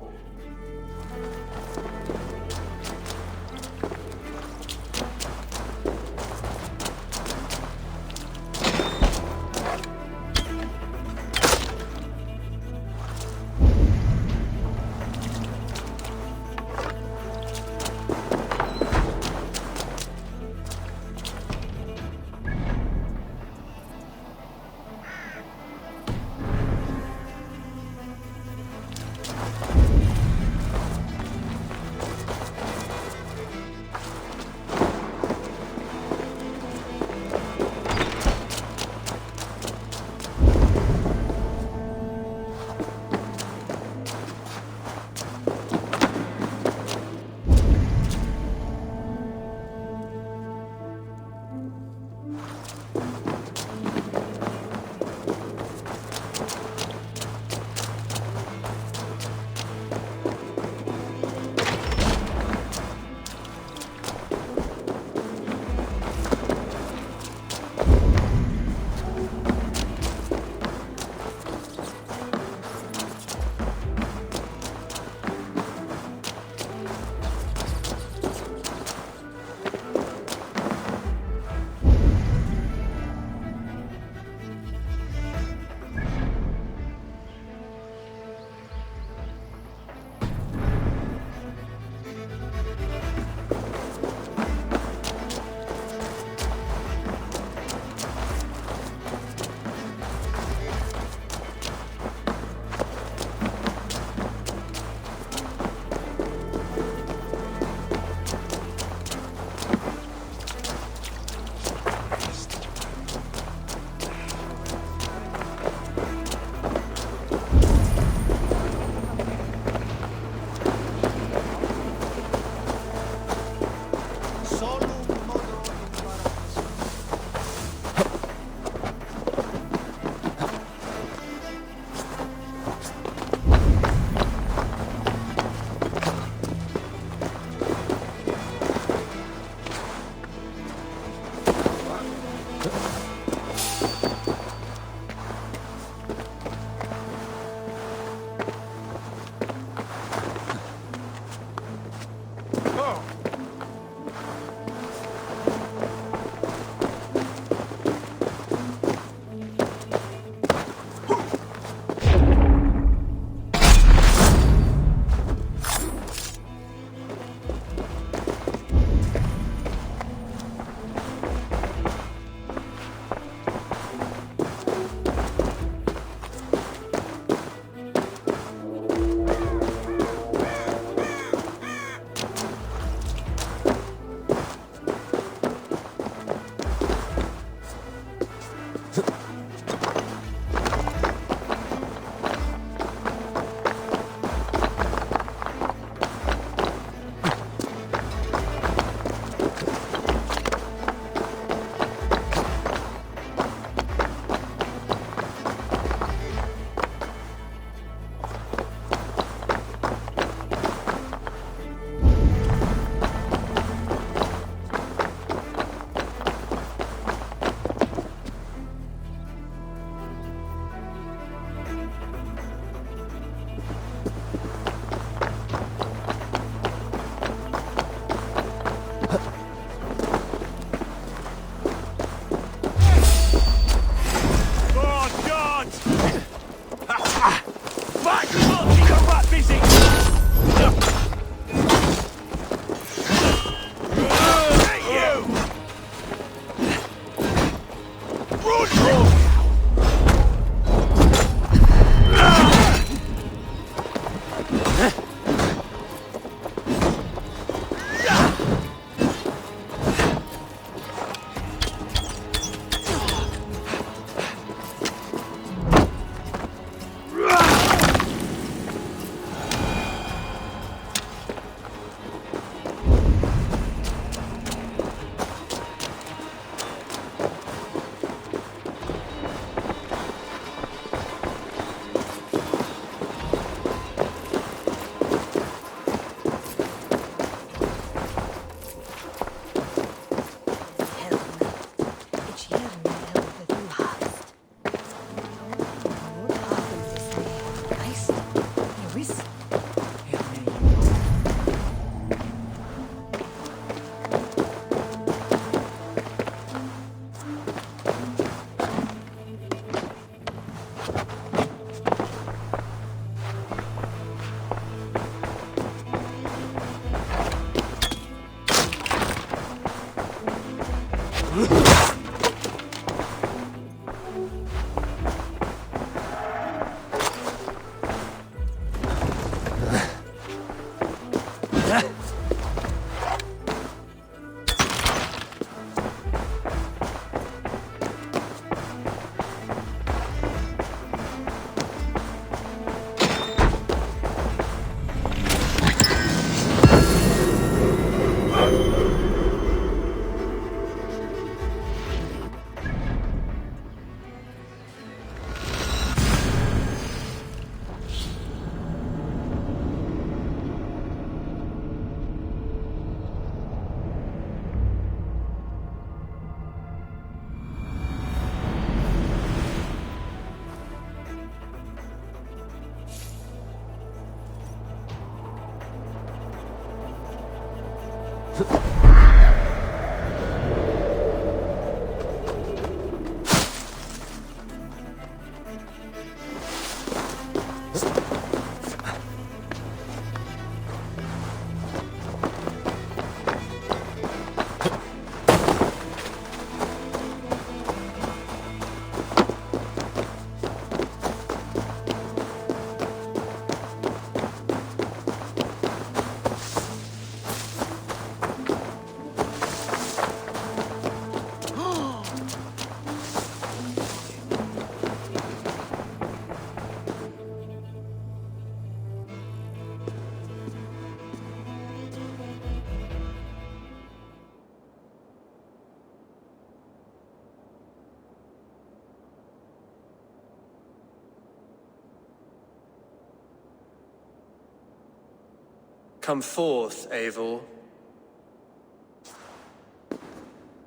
Come forth, Eivor.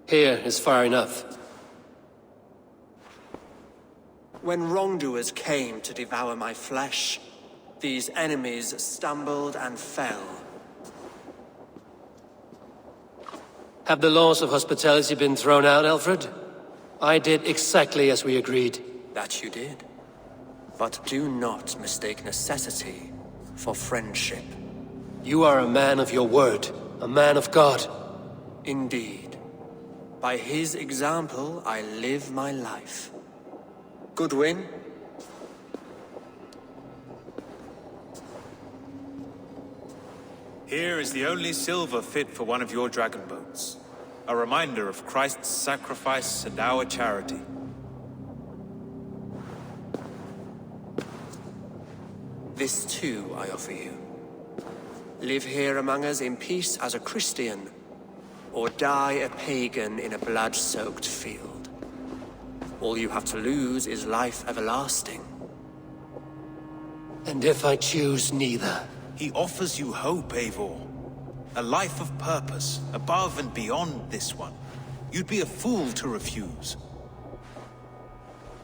Here is far enough. When wrongdoers came to devour my flesh, these enemies stumbled and fell. Have the laws of hospitality been thrown out, Alfred? I did exactly as we agreed. That you did. But do not mistake necessity for friendship. You are a man of your word, a man of God. Indeed. By his example, I live my life. Goodwin? Here is the only silver fit for one of your dragon boats. A reminder of Christ's sacrifice and our charity. This too I offer you. Live here among us in peace as a Christian, or die a pagan in a blood-soaked field. All you have to lose is life everlasting. And if I choose neither? He offers you hope, Eivor. A life of purpose, above and beyond this one. You'd be a fool to refuse.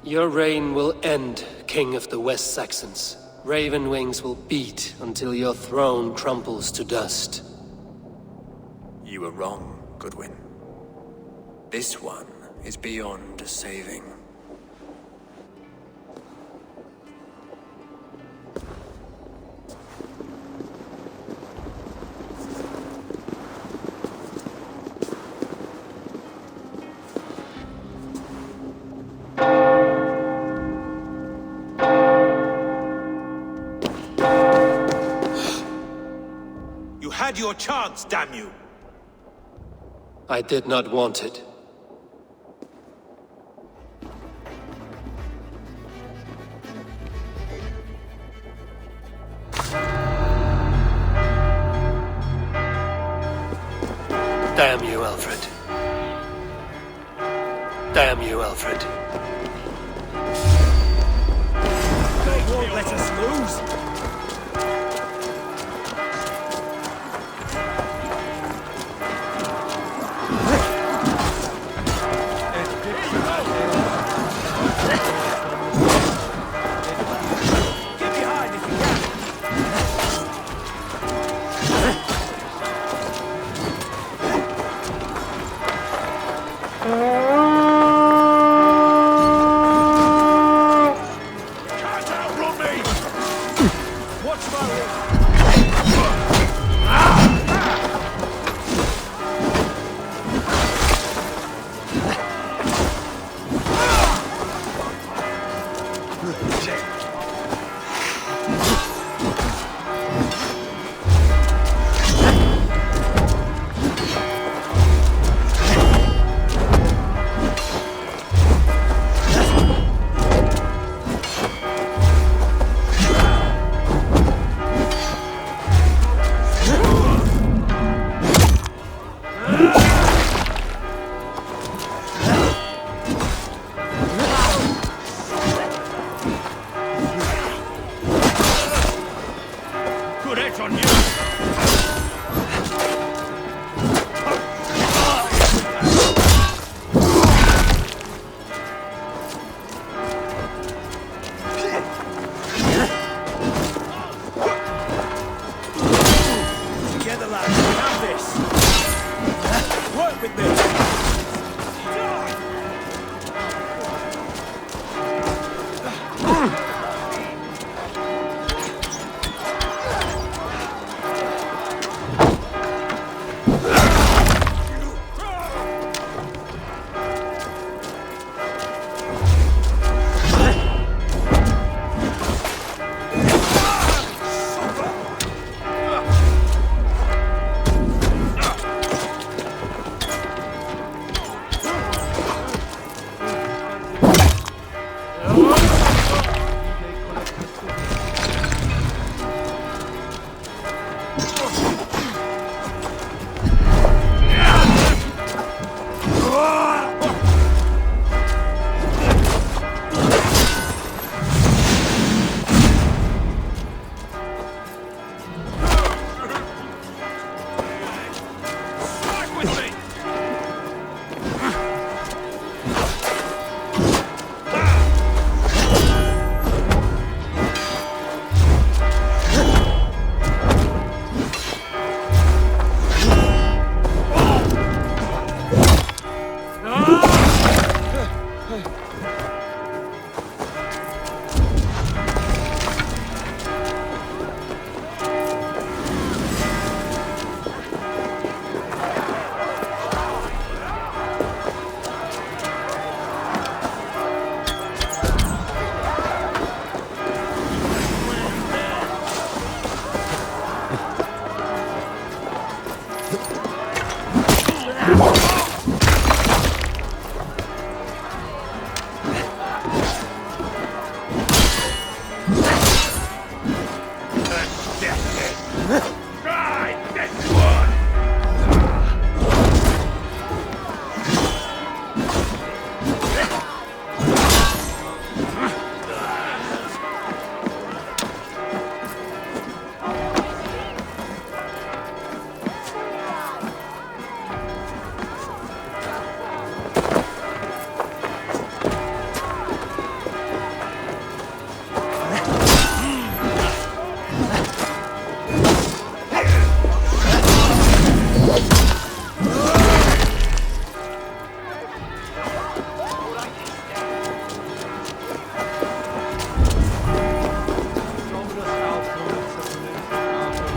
Your reign will end, King of the West Saxons. Raven wings will beat until your throne crumbles to dust. You were wrong, Goodwin. This one is beyond saving. Had your chance, damn you! I did not want it. Damn you, Alfred. Damn you, Alfred. They won't let us lose! Can't outrun me!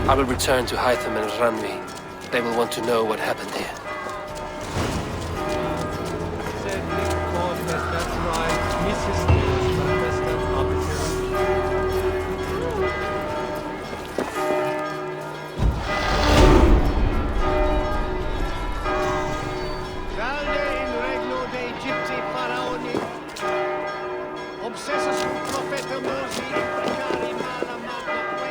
I will return to Hytham and Ranvi. They will want to know what happened here. That's right. Mrs. Valde in regno de Egypti faraoni. Obsessus profeta Mosi imprecari mala magna que.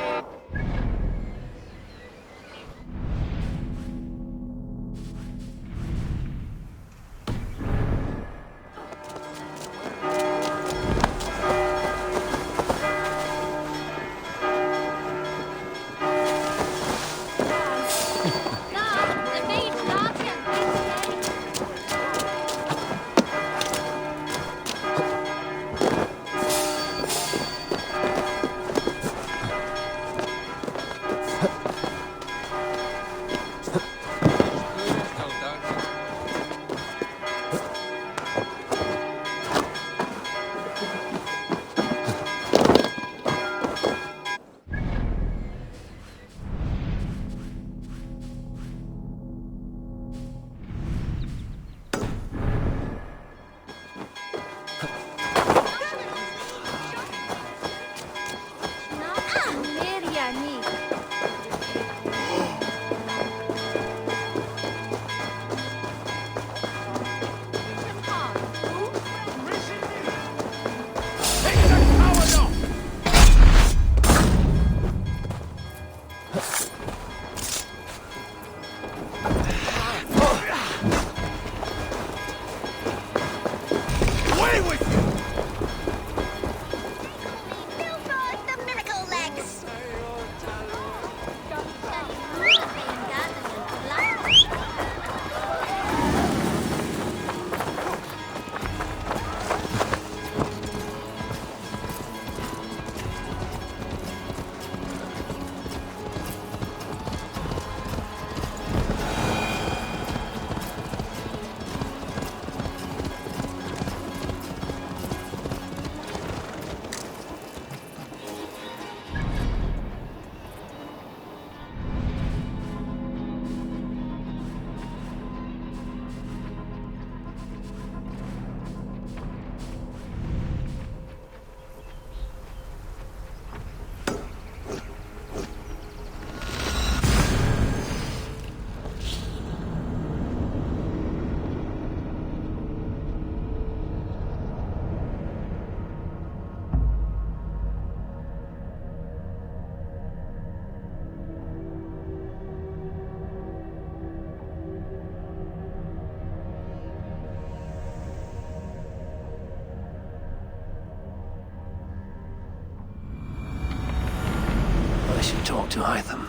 I should talk to Hytham.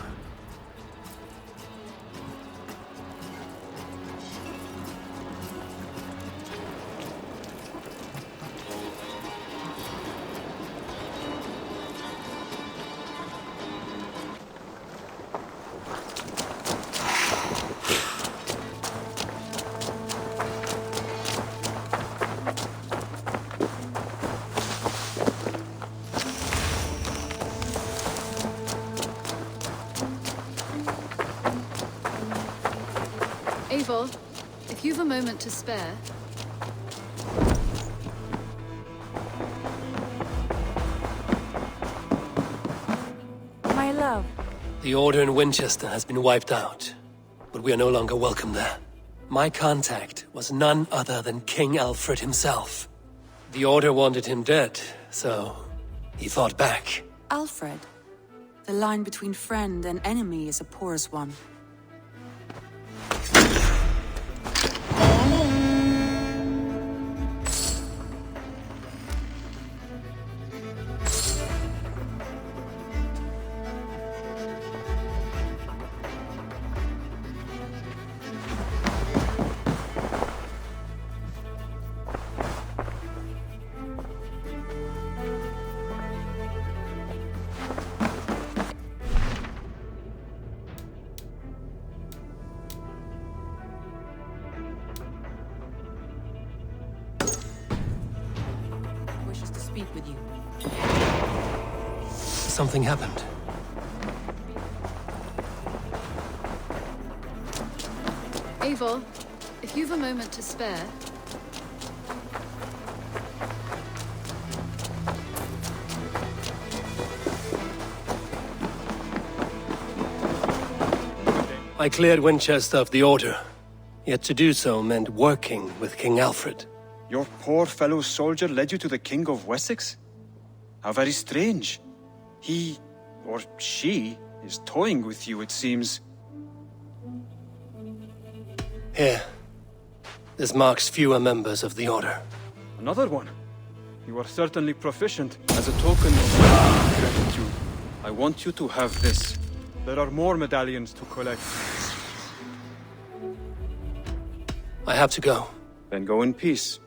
Eivor, if you've a moment to spare... My love. The Order in Winchester has been wiped out, but we are no longer welcome there. My contact was none other than King Alfred himself. The Order wanted him dead, so he fought back. Alfred. The line between friend and enemy is a porous one. Speak with you. Something happened. Eivor, if you've a moment to spare... I cleared Winchester of the Order, yet to do so meant working with King Alfred. Your poor fellow soldier led you to the King of Wessex? How very strange. He, or she, is toying with you, it seems. Here. This marks fewer members of the Order. Another one? You are certainly proficient. As a token of gratitude, I want you to have this. There are more medallions to collect. I have to go. Then go in peace.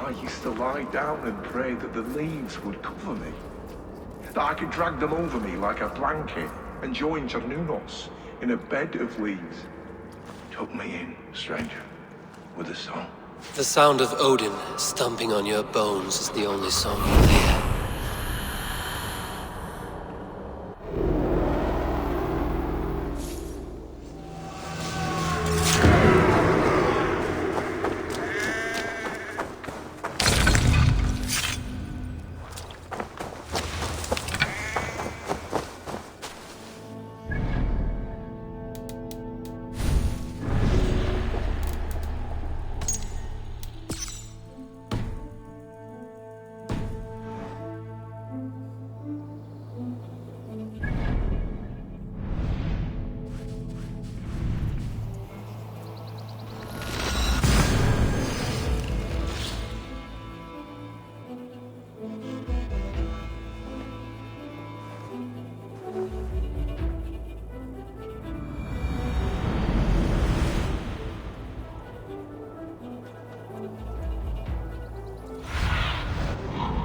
I used to lie down and pray that the leaves would cover me. That I could drag them over me like a blanket and join Cernunos in a bed of leaves. Took me in, stranger, with a song. The sound of Odin stomping on your bones is the only song you'll hear.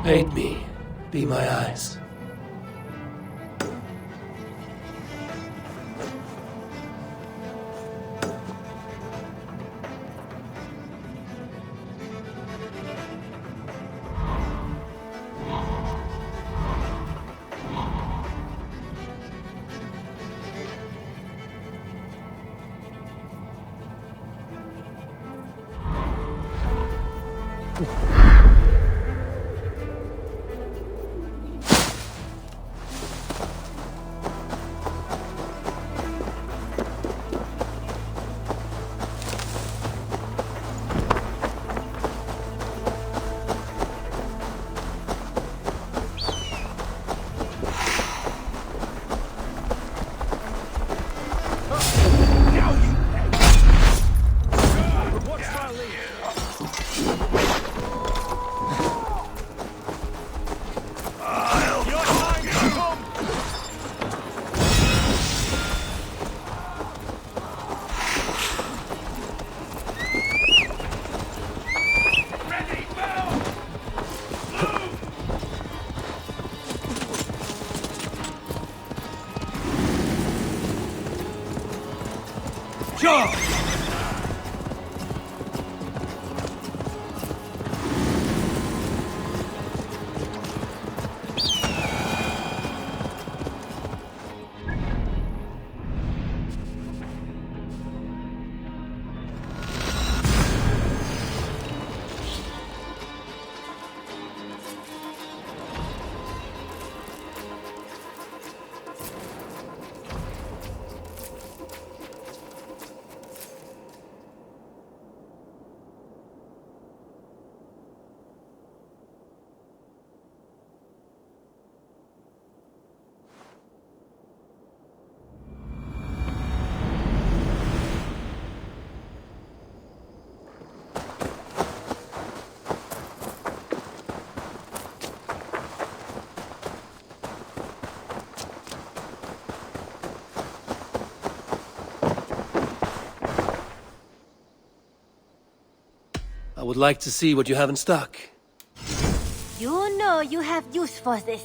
Aid me. Be my eyes. I would like to see what you have in stock. You know you have use for this.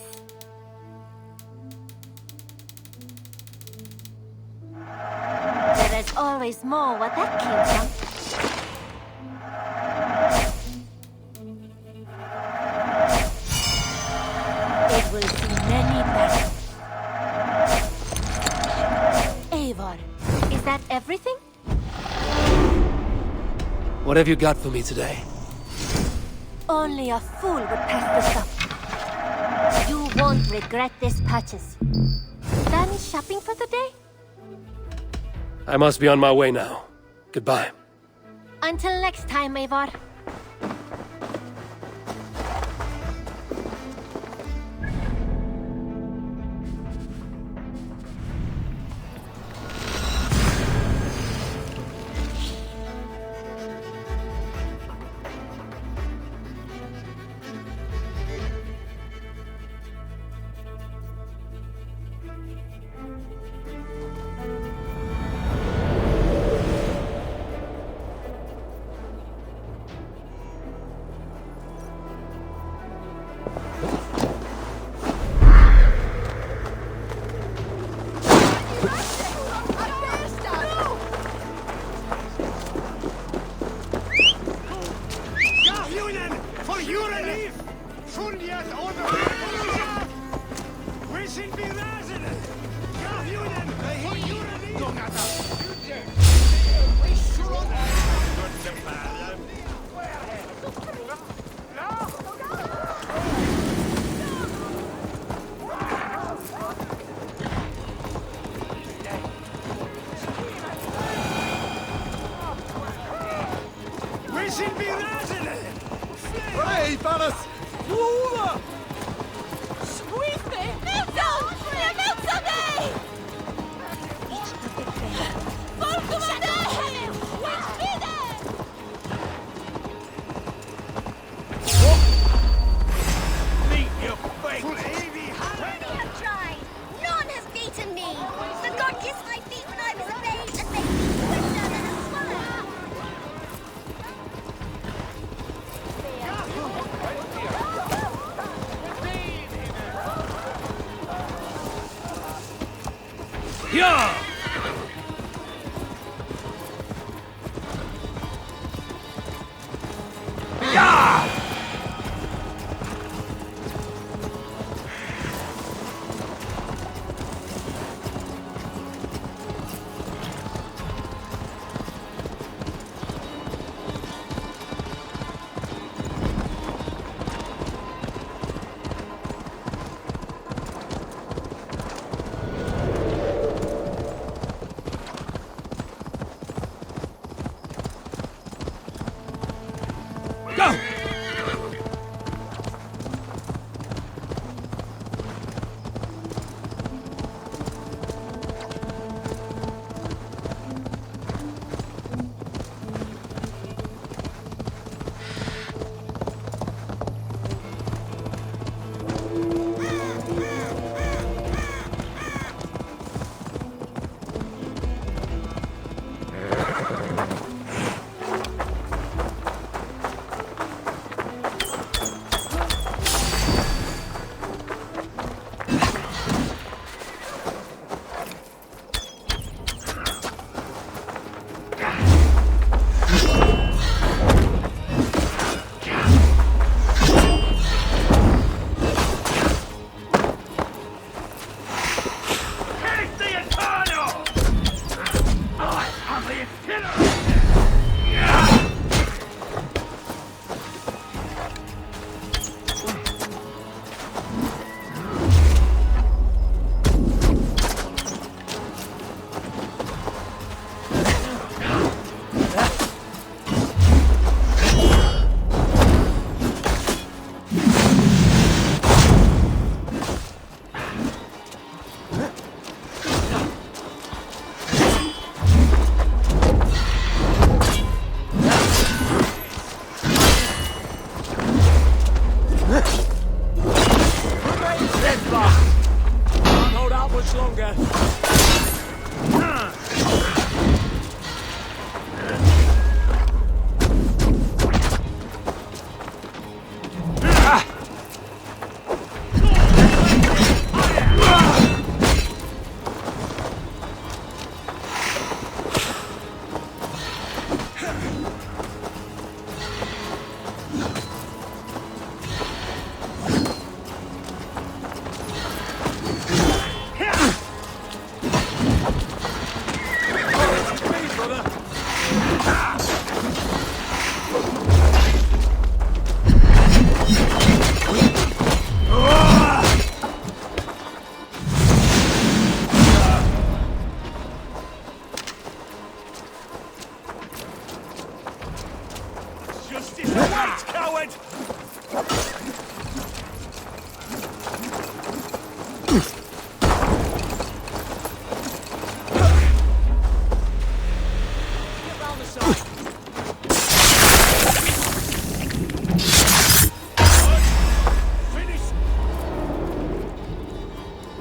There is always more where that came from. It will see many battles. Eivor, is that everything? What have you got for me today? Only a fool would pass this up. You won't regret this purchase. Done shopping for the day? I must be on my way now. Goodbye. Until next time, Eivor.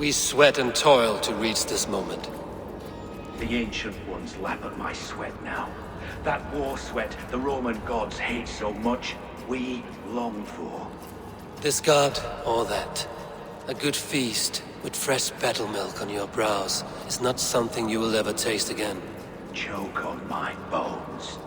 We sweat and toil to reach this moment. The Ancient Ones lap at my sweat now. That war sweat the Roman gods hate so much, we long for. This god, or that. A good feast with fresh battle milk on your brows is not something you will ever taste again. Choke on my bones.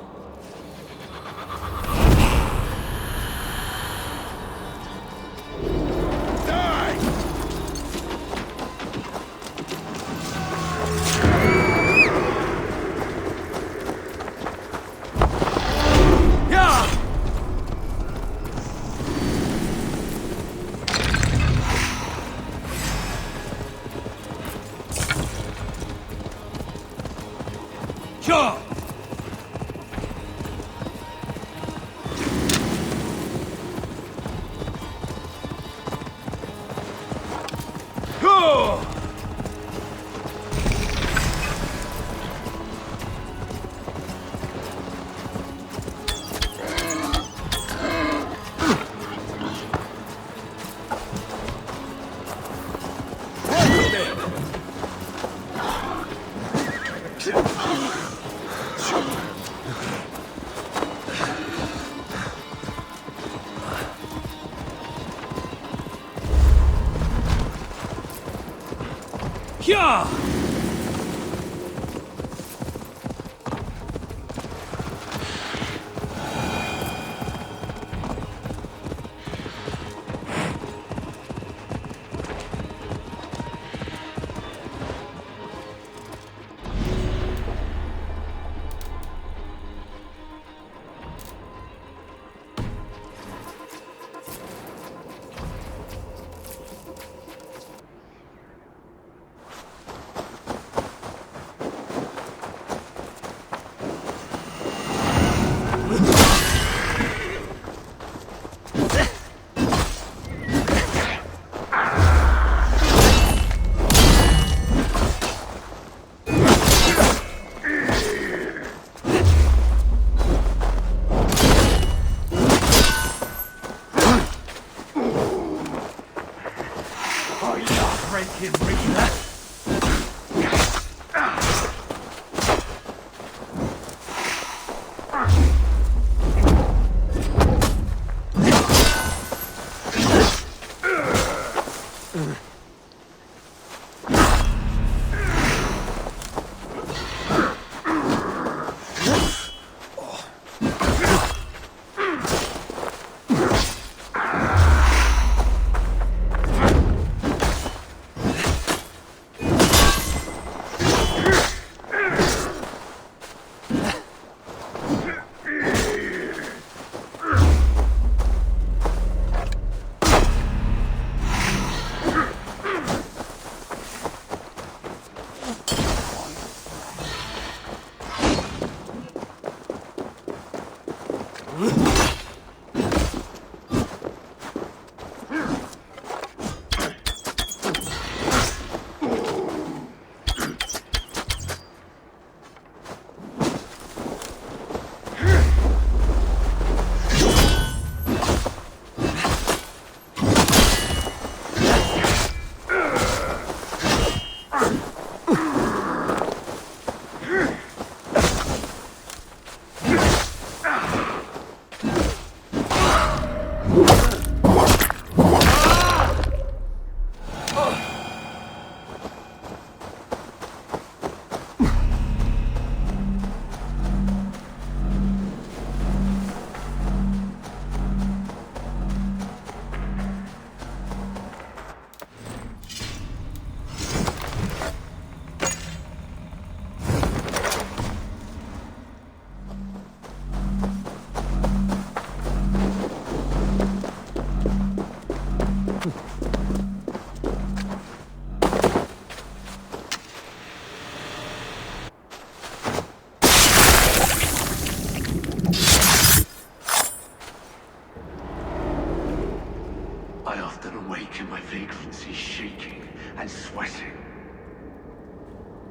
I often awake in my vagrancy, shaking and sweating.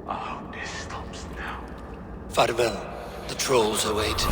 I hope this stops now. Farewell. The trolls await.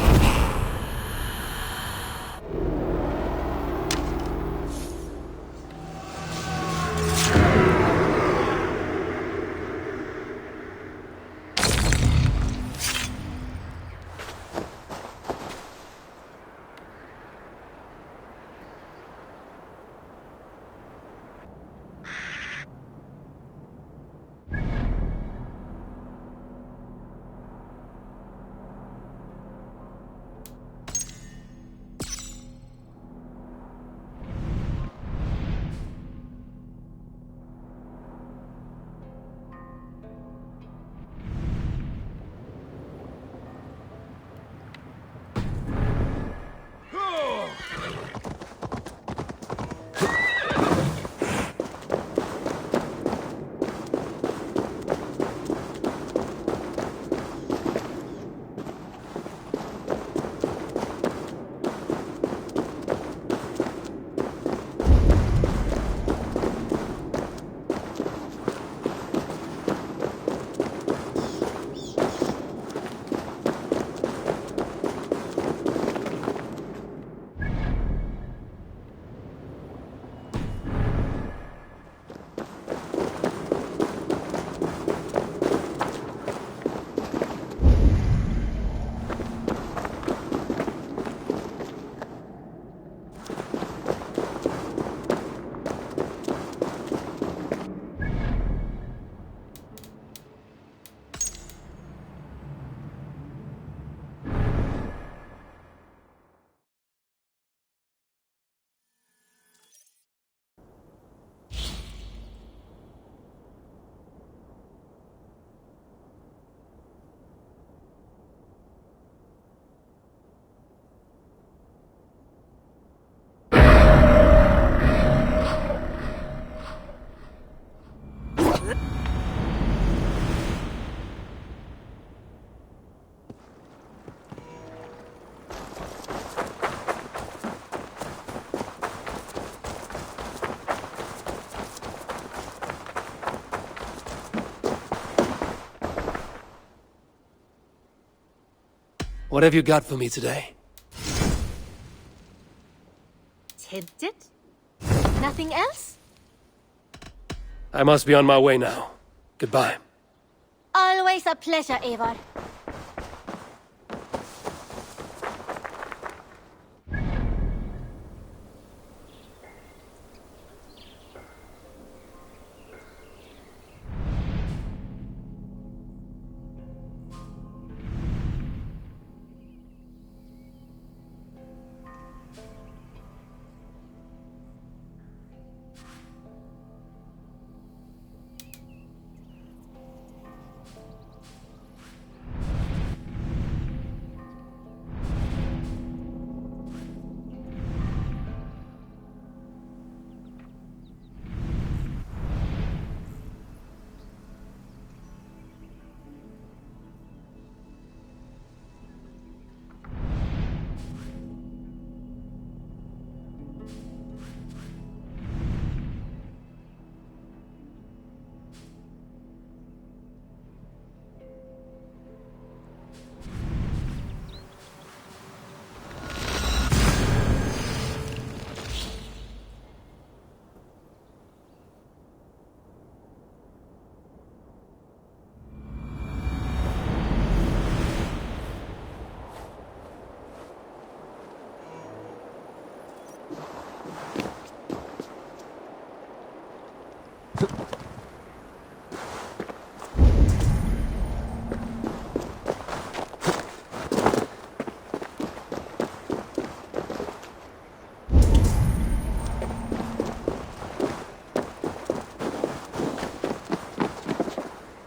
What have you got for me today? Tempted? Nothing else? I must be on my way now. Goodbye. Always a pleasure, Eivor.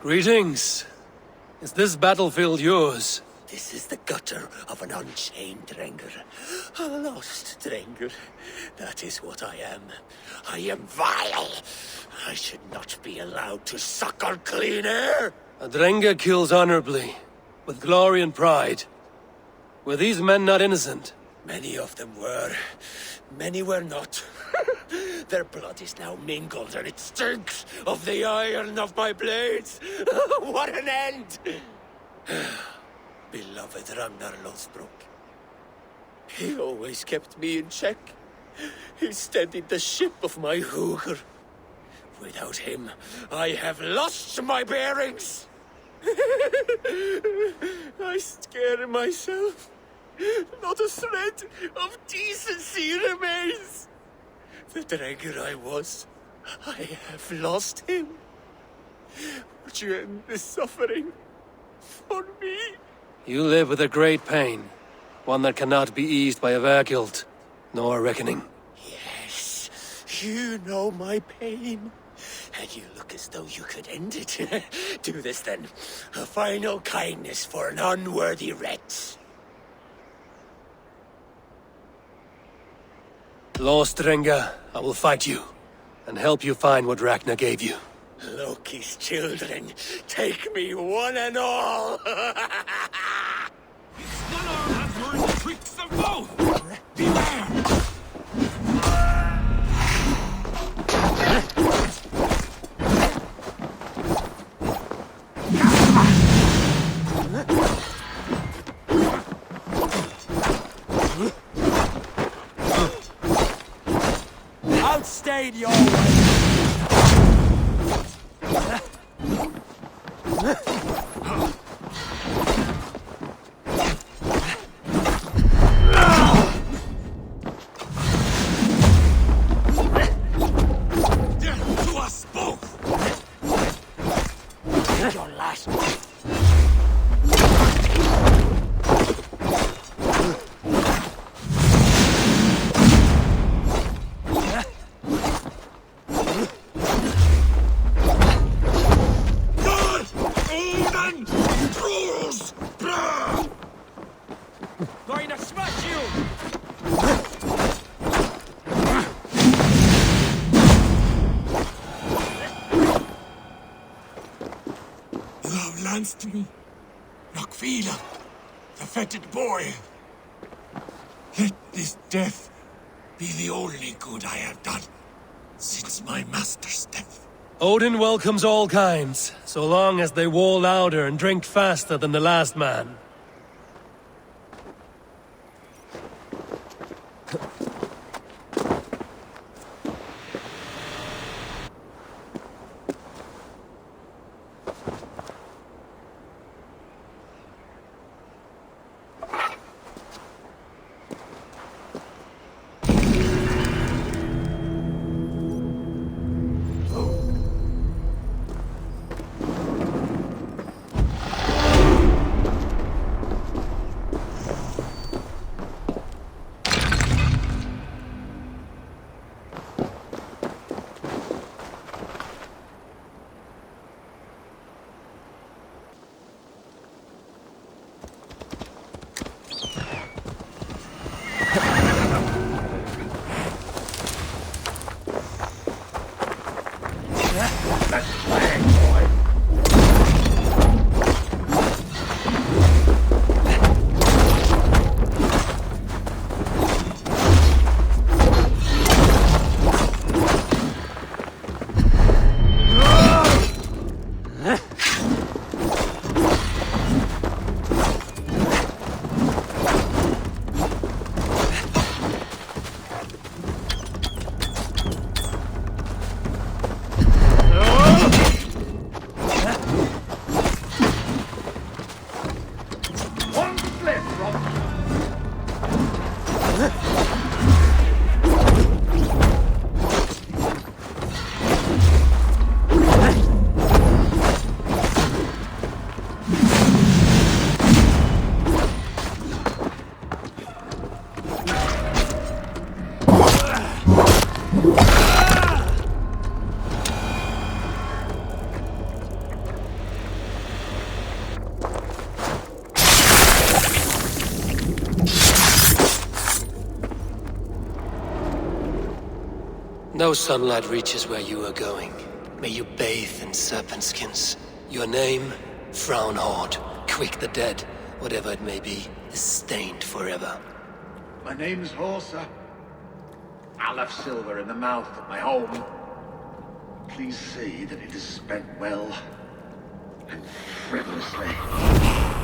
Greetings. Is this battlefield yours? This is the gutter of an unchained Drengr. A lost Drengr. That is what I am. I am vile. I should not be allowed to suckle clean air. A Drengr kills honorably, with glory and pride. Were these men not innocent? Many of them were. Many were not. Their blood is now mingled, and it stinks of the iron of my blades. What an end! Beloved Ragnar Lothbrok. He always kept me in check. He steadied the ship of my Hugr. Without him, I have lost my bearings. I scare myself. Not a thread of decency remains. The Drengr I was, I have lost him. Would you end this suffering for me? You live with a great pain, one that cannot be eased by a verguilt, nor a reckoning. Yes, you know my pain, and you look as though you could end it. Do this then, a final kindness for an unworthy wretch. Lost Drengr, I will fight you, and help you find what Ragnar gave you. Loki's children, take me one and all! Gunnar has learned the tricks of both! Beware! Outstayed your way! To us both! Your last... Going to smash you! You have lanced me, Nakvila, the fetid boy. Let this death be the only good I have done since my master's death. Odin welcomes all kinds, so long as they war louder and drink faster than the last man. no sunlight reaches where you are going, may you bathe in serpent skins. Your name, Frownhorde, Quick the Dead, whatever it may be, is stained forever. My name's Horsa. I left silver in the mouth of my home. Please see that it is spent well and frivolously.